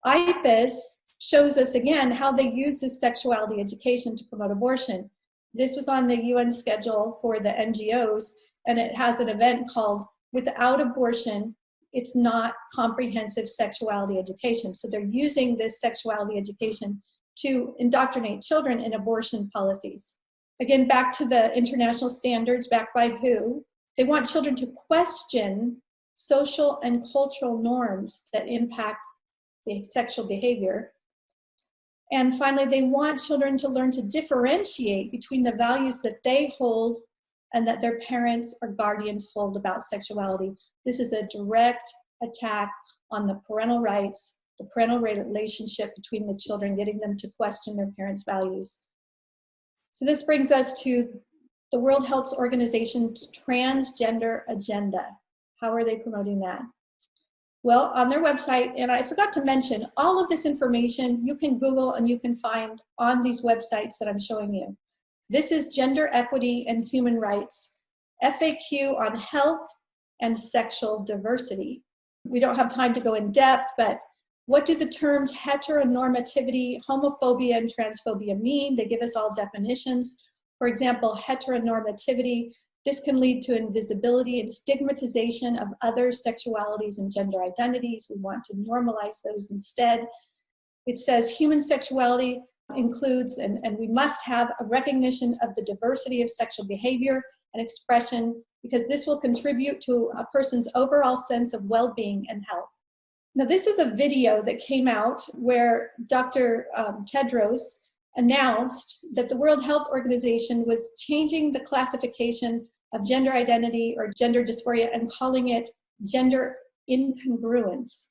IPES shows us again how they use this sexuality education to promote abortion. This was on the UN schedule for the NGOs, and it has an event called Without Abortion, It's Not Comprehensive Sexuality Education. So they're using this sexuality education to indoctrinate children in abortion policies. Again, back to the international standards, backed by WHO. They want children to question social and cultural norms that impact sexual behavior. And finally, they want children to learn to differentiate between the values that they hold and that their parents or guardians hold about sexuality. This is a direct attack on the parental rights, the parental relationship between the children, getting them to question their parents' values. So this brings us to the World Health Organization's transgender agenda. How are they promoting that? Well, on their website, and I forgot to mention, all of this information you can Google and you can find on these websites that I'm showing you. This is Gender Equity and Human Rights, FAQ on health and sexual diversity. We don't have time to go in depth, but what do the terms heteronormativity, homophobia, and transphobia mean? They give us all definitions. For example, heteronormativity, this can lead to invisibility and stigmatization of other sexualities and gender identities. We want to normalize those instead. It says human sexuality includes, and we must have a recognition of the diversity of sexual behavior and expression, because this will contribute to a person's overall sense of well-being and health. Now, this is a video that came out where Dr. Tedros announced that the World Health Organization was changing the classification of gender identity or gender dysphoria and calling it gender incongruence.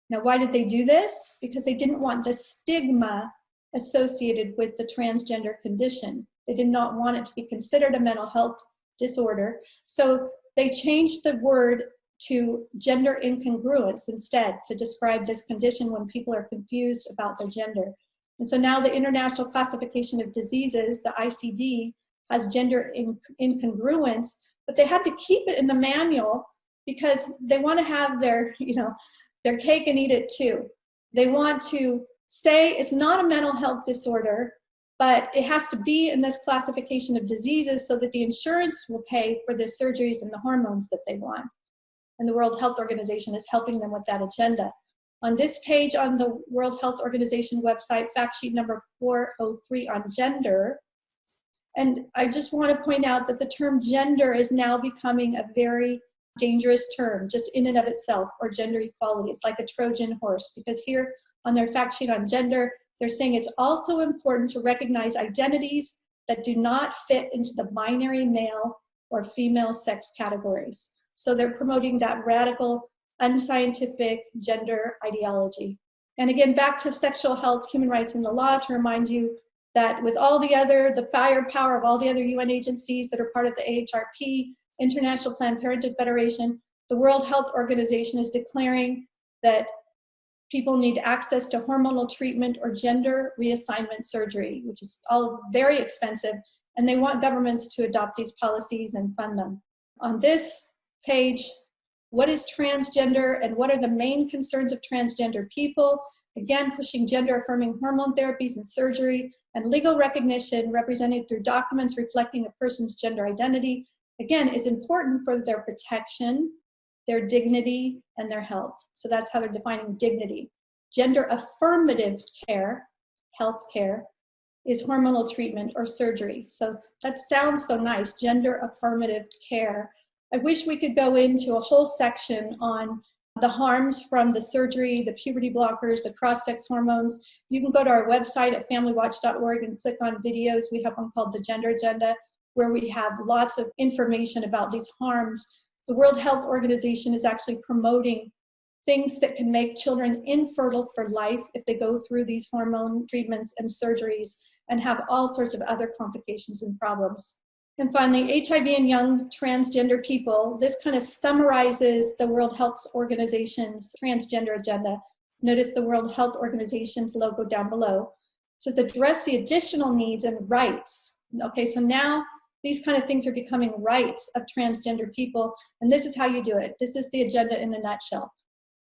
Now, why did they do this? Because they didn't want the stigma associated with the transgender condition. They did not want it to be considered a mental health disorder. So they changed the word to gender incongruence instead, to describe this condition when people are confused about their gender. And so now the International Classification of Diseases, the ICD, has gender incongruence, but they have to keep it in the manual because they want to have their, their cake and eat it too. They want to say it's not a mental health disorder, but it has to be in this classification of diseases so that the insurance will pay for the surgeries and the hormones that they want. And the World Health Organization is helping them with that agenda. On this page on the World Health Organization website, fact sheet number 403 on gender, and I just want to point out that the term gender is now becoming a very dangerous term just in and of itself, or gender equality. It's like a Trojan horse, because here on their fact sheet on gender, they're saying it's also important to recognize identities that do not fit into the binary male or female sex categories. So they're promoting that radical, unscientific gender ideology. And again, back to sexual health, human rights, and the law, to remind you that with all the firepower of all the other UN agencies that are part of the AHRP, International Planned Parenthood Federation, the World Health Organization is declaring that people need access to hormonal treatment or gender reassignment surgery, which is all very expensive, and they want governments to adopt these policies and fund them. On this page, what is transgender and what are the main concerns of transgender people? Again, pushing gender-affirming hormone therapies and surgery, and legal recognition represented through documents reflecting a person's gender identity, again, is important for their protection, their dignity, and their health. So that's how they're defining dignity. Gender affirmative care, health care, is hormonal treatment or surgery. So that sounds so nice, gender affirmative care. I wish we could go into a whole section on the harms from the surgery, the puberty blockers, the cross-sex hormones. You can go to our website at familywatch.org and click on videos. We have one called The Gender Agenda, where we have lots of information about these harms. The World Health Organization is actually promoting things that can make children infertile for life if they go through these hormone treatments and surgeries and have all sorts of other complications and problems. And finally, HIV in young transgender people. This kind of summarizes the World Health Organization's transgender agenda. Notice the World Health Organization's logo down below. It says address the additional needs and rights. Okay, so now these kind of things are becoming rights of transgender people, and this is how you do it. This is the agenda in a nutshell.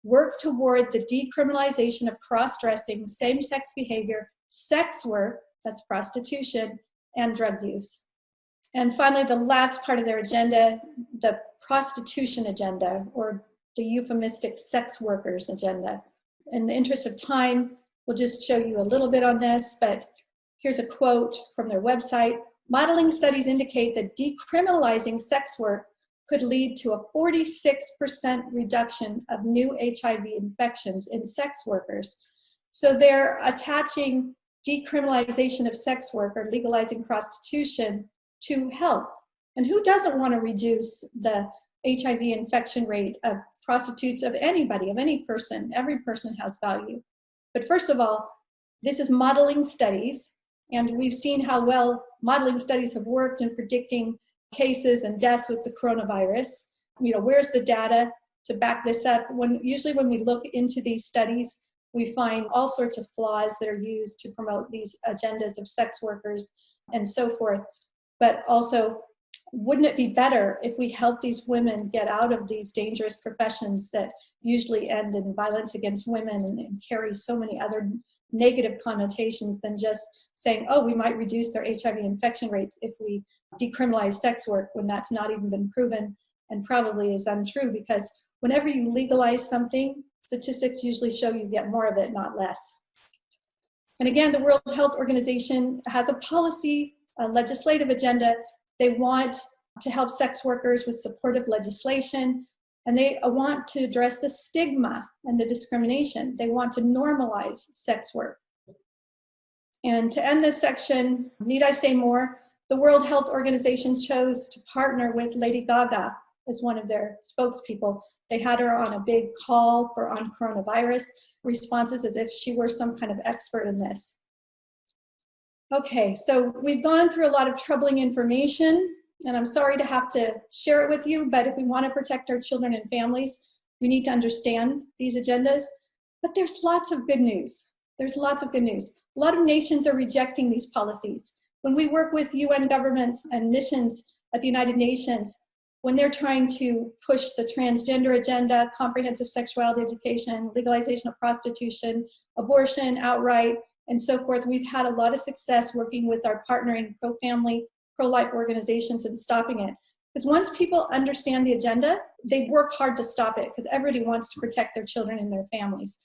Work toward the decriminalization of cross-dressing, same-sex behavior, sex work, that's prostitution, and drug use. And finally, the last part of their agenda, the prostitution agenda, or the euphemistic sex workers agenda. In the interest of time, we'll just show you a little bit on this, but here's a quote from their website. Modeling studies indicate that decriminalizing sex work could lead to a 46% reduction of new HIV infections in sex workers. So they're attaching decriminalization of sex work or legalizing prostitution to health. And who doesn't want to reduce the HIV infection rate of prostitutes, of anybody, of any person? Every person has value. But first of all, this is modeling studies, and we've seen how well modeling studies have worked in predicting cases and deaths with the coronavirus. Where's the data to back this up? Usually when we look into these studies, we find all sorts of flaws that are used to promote these agendas of sex workers and so forth. But also, wouldn't it be better if we help these women get out of these dangerous professions that usually end in violence against women and carry so many other negative connotations than just saying, oh, we might reduce their HIV infection rates if we decriminalize sex work, when that's not even been proven and probably is untrue, because whenever you legalize something, statistics usually show you get more of it, not less. And again, the World Health Organization has a policy, a legislative agenda. They want to help sex workers with supportive legislation, and they want to address the stigma and the discrimination. They want to normalize sex work. And to end this section, need I say more? The World Health Organization chose to partner with Lady Gaga as one of their spokespeople. They had her on a big call on coronavirus responses, as if she were some kind of expert in this. Okay, so we've gone through a lot of troubling information. And I'm sorry to have to share it with you, but if we want to protect our children and families, we need to understand these agendas. But there's lots of good news. There's lots of good news. A lot of nations are rejecting these policies. When we work with UN governments and missions at the United Nations, when they're trying to push the transgender agenda, comprehensive sexuality education, legalization of prostitution, abortion outright, and so forth, we've had a lot of success working with our partnering pro-family, pro-life organizations and stopping it. Because once people understand the agenda, they work hard to stop it because everybody wants to protect their children and their families.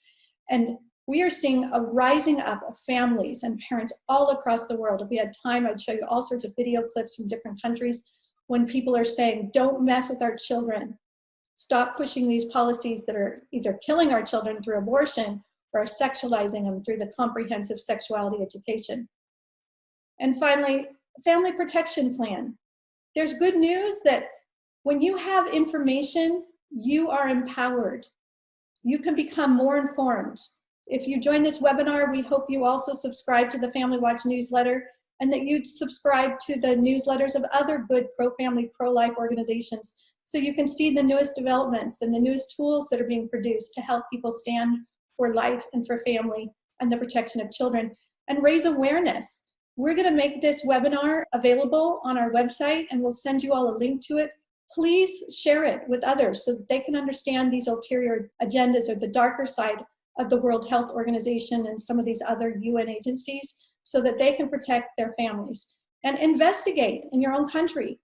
And we are seeing a rising up of families and parents all across the world. If we had time, I'd show you all sorts of video clips from different countries when people are saying, don't mess with our children. Stop pushing these policies that are either killing our children through abortion or sexualizing them through the comprehensive sexuality education. And finally, family protection plan. There's good news that when you have information, you are empowered. You can become more informed. If you join this webinar, we hope you also subscribe to the Family Watch newsletter and that you subscribe to the newsletters of other good pro-family, pro-life organizations so you can see the newest developments and the newest tools that are being produced to help people stand for life and for family and the protection of children and raise awareness. We're going to make this webinar available on our website and we'll send you all a link to it. Please share it with others so that they can understand these ulterior agendas or the darker side of the World Health Organization and some of these other UN agencies so that they can protect their families. And investigate in your own country.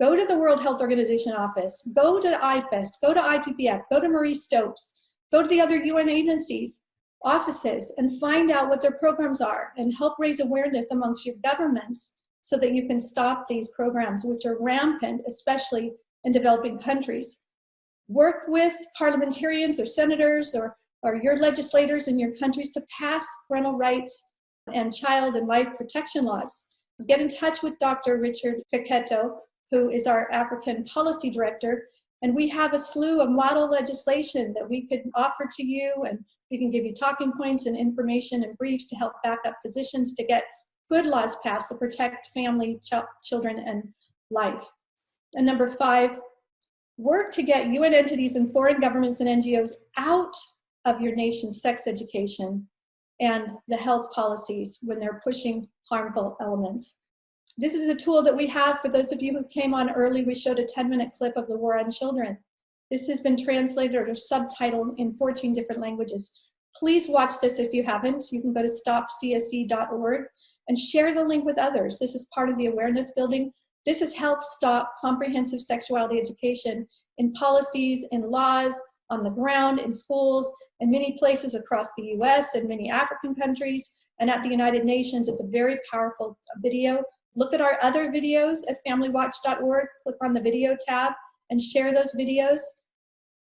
Go to the World Health Organization office, go to IPES, go to IPPF, go to Marie Stopes, go to the other UN agencies, offices, and find out what their programs are and help raise awareness amongst your governments so that you can stop these programs, which are rampant, especially in developing countries. Work with parliamentarians or senators or your legislators in your countries to pass parental rights and child and life protection laws. Get in touch with Dr. Richard Caqueto, who is our African Policy Director, and we have a slew of model legislation that we could offer to you, and we can give you talking points and information and briefs to help back up positions to get good laws passed to protect family, children, and life. And number 5, work to get UN entities and foreign governments and NGOs out of your nation's sex education and the health policies when they're pushing harmful elements. This is a tool that we have for those of you who came on early. We showed a 10-minute clip of the war on children. This has been translated or subtitled in 14 different languages. Please watch this if you haven't. You can go to stopcsc.org and share the link with others. This is part of the awareness building. This has helped stop comprehensive sexuality education in policies, in laws, on the ground, in schools, in many places across the US and many African countries, and at the United Nations. It's a very powerful video. Look at our other videos at familywatch.org, click on the video tab and share those videos.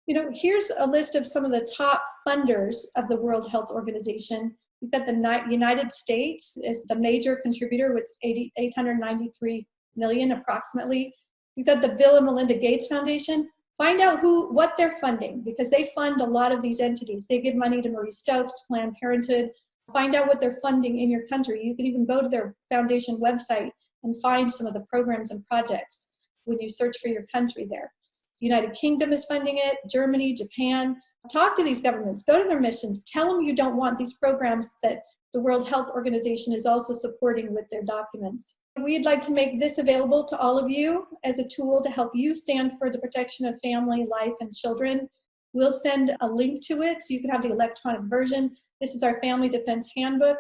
You know, here's a list of some of the top funders of the World Health Organization. We've got the United States is the major contributor with $893 million approximately. We've got the Bill and Melinda Gates Foundation. Find out what they're funding because they fund a lot of these entities. They give money to Marie Stopes, to Planned Parenthood. Find out what they're funding in your country. You can even go to their foundation website and find some of the programs and projects when you search for your country there. The United Kingdom is funding it, Germany, Japan. Talk to these governments, go to their missions, tell them you don't want these programs that the World Health Organization is also supporting with their documents. We'd like to make this available to all of you as a tool to help you stand for the protection of family, life, and children. We'll send a link to it so you can have the electronic version. This is our Family Defense Handbook.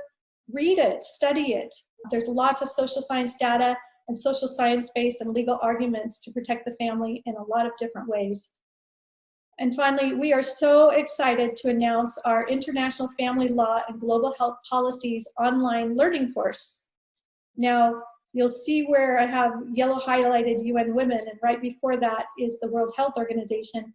Read it, study it. There's lots of social science data and social science-based and legal arguments to protect the family in a lot of different ways. And finally, we are so excited to announce our International Family Law and Global Health Policies online learning course. Now, you'll see where I have yellow highlighted UN Women, and right before that is the World Health Organization.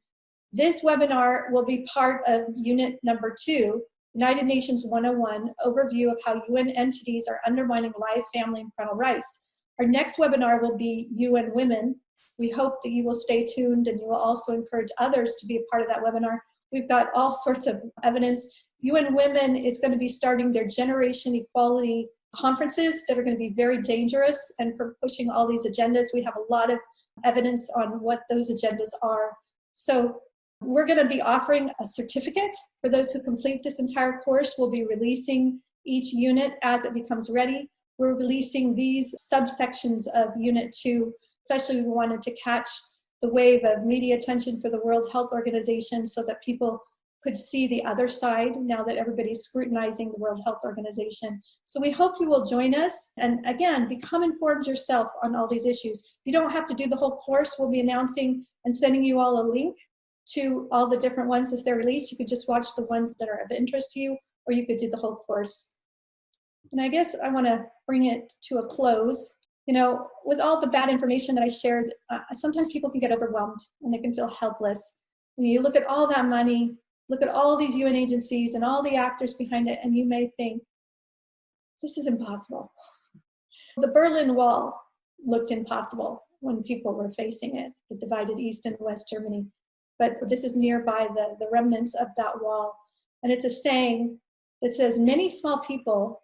This webinar will be part of unit number 2, United Nations 101, overview of how UN entities are undermining life, family, and parental rights. Our next webinar will be UN Women. We hope that you will stay tuned and you will also encourage others to be a part of that webinar. We've got all sorts of evidence. UN Women is going to be starting their Generation Equality conferences that are going to be very dangerous and for pushing all these agendas. We have a lot of evidence on what those agendas are. So we're going to be offering a certificate for those who complete this entire course. We'll be releasing each unit as it becomes ready. We're releasing these subsections of Unit 2, especially we wanted to catch the wave of media attention for the World Health Organization so that people could see the other side now that everybody's scrutinizing the World Health Organization. So we hope you will join us and again, become informed yourself on all these issues. You don't have to do the whole course. We'll be announcing and sending you all a link to all the different ones as they're released. You could just watch the ones that are of interest to you, or you could do the whole course. And I guess I want to bring it to a close. You know, with all the bad information that I shared, sometimes people can get overwhelmed and they can feel helpless. When you look at all that money, look at all these UN agencies and all the actors behind it, and you may think, this is impossible. The Berlin Wall looked impossible when people were facing it. It divided East and West Germany. But this is nearby the remnants of that wall. And it's a saying that says, many small people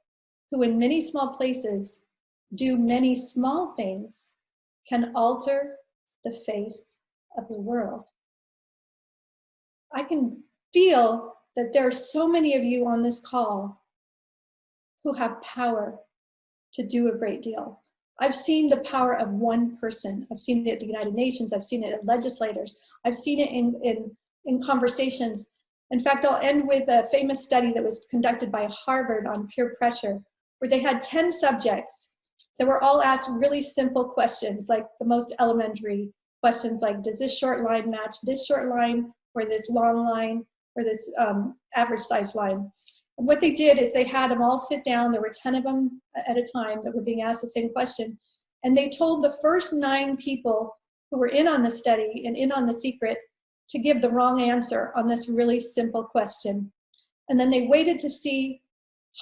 who in many small places do many small things can alter the face of the world. I can feel that there are so many of you on this call who have power to do a great deal. I've seen the power of one person. I've seen it at the United Nations. I've seen it at legislators. I've seen it in conversations. In fact, I'll end with a famous study that was conducted by Harvard on peer pressure, where they had 10 subjects that were all asked really simple questions, like the most elementary questions, like, does this short line match this short line, or this long line, or this average size line? And what they did is they had them all sit down. There were 10 of them at a time that were being asked the same question. And they told the first 9 people who were in on the study and in on the secret to give the wrong answer on this really simple question. And then they waited to see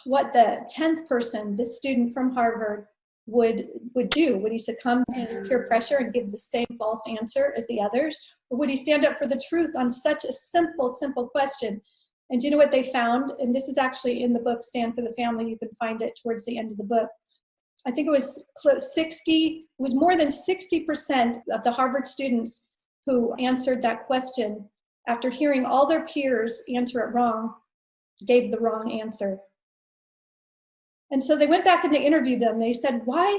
what the 10th person, this student from Harvard, would do. Would he succumb to his peer pressure and give the same false answer as the others? Or would he stand up for the truth on such a simple question? And do you know what they found? And this is actually in the book, Stand for the Family. You can find it towards the end of the book. I think it was more than 60% of the Harvard students who answered that question, after hearing all their peers answer it wrong, gave the wrong answer. And so they went back and they interviewed them. They said, why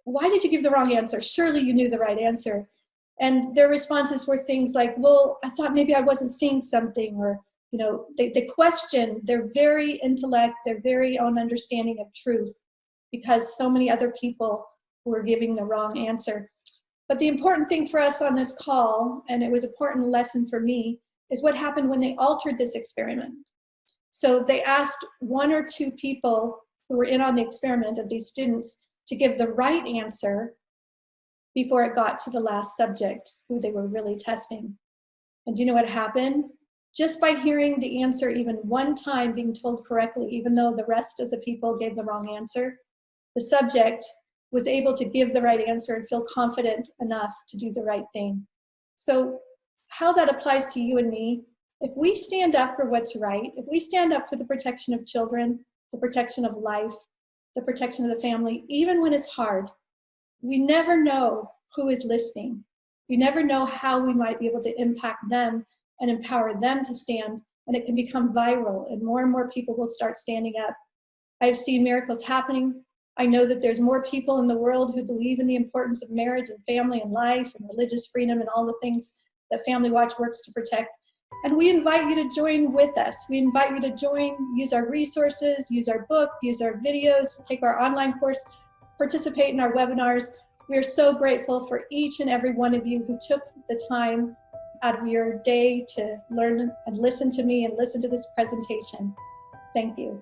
did you give the wrong answer? Surely you knew the right answer. And their responses were things like, well, I thought maybe I wasn't seeing something, or, you know, they question their very intellect, their very own understanding of truth, because so many other people were giving the wrong answer. But the important thing for us on this call, and it was an important lesson for me, is what happened when they altered this experiment. So they asked 1 or 2 people who were in on the experiment of these students to give the right answer before it got to the last subject who they were really testing. And do you know what happened? Just by hearing the answer even one time being told correctly, even though the rest of the people gave the wrong answer, the subject was able to give the right answer and feel confident enough to do the right thing. So how that applies to you and me, if we stand up for what's right, if we stand up for the protection of children, the protection of life, the protection of the family, even when it's hard, we never know who is listening. You never know how we might be able to impact them and empower them to stand, and it can become viral and more people will start standing up. I've seen miracles happening. I know that there's more people in the world who believe in the importance of marriage and family and life and religious freedom and all the things that Family Watch works to protect. And we invite you to join with us. We invite you to join, use our resources, use our book, use our videos, take our online course, participate in our webinars. We are so grateful for each and every one of you who took the time out of your day to learn and listen to me and listen to this presentation. Thank you.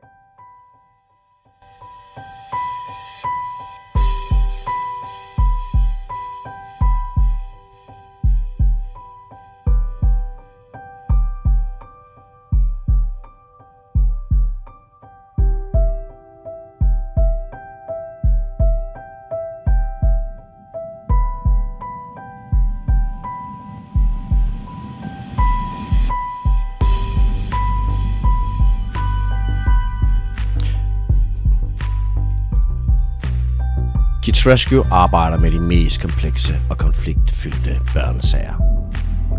Kids Rescue arbejder med de mest komplekse og konfliktfyldte børnesager.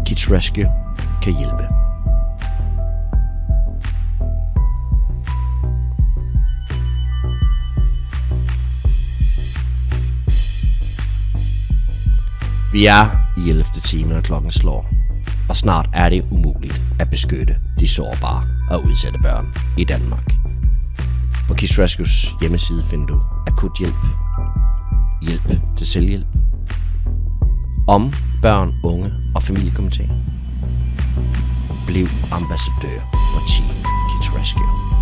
Kids Rescue kan hjælpe. Vi er i 11. time, når klokken slår, og snart er det umuligt at beskytte de sårbare og udsatte børn i Danmark. På Kids Rescues hjemmeside finder du akut hjælp, hjælp til selvhjælp, om børn, unge og familiekomité. Bliv ambassadør for Team Kids Rescue.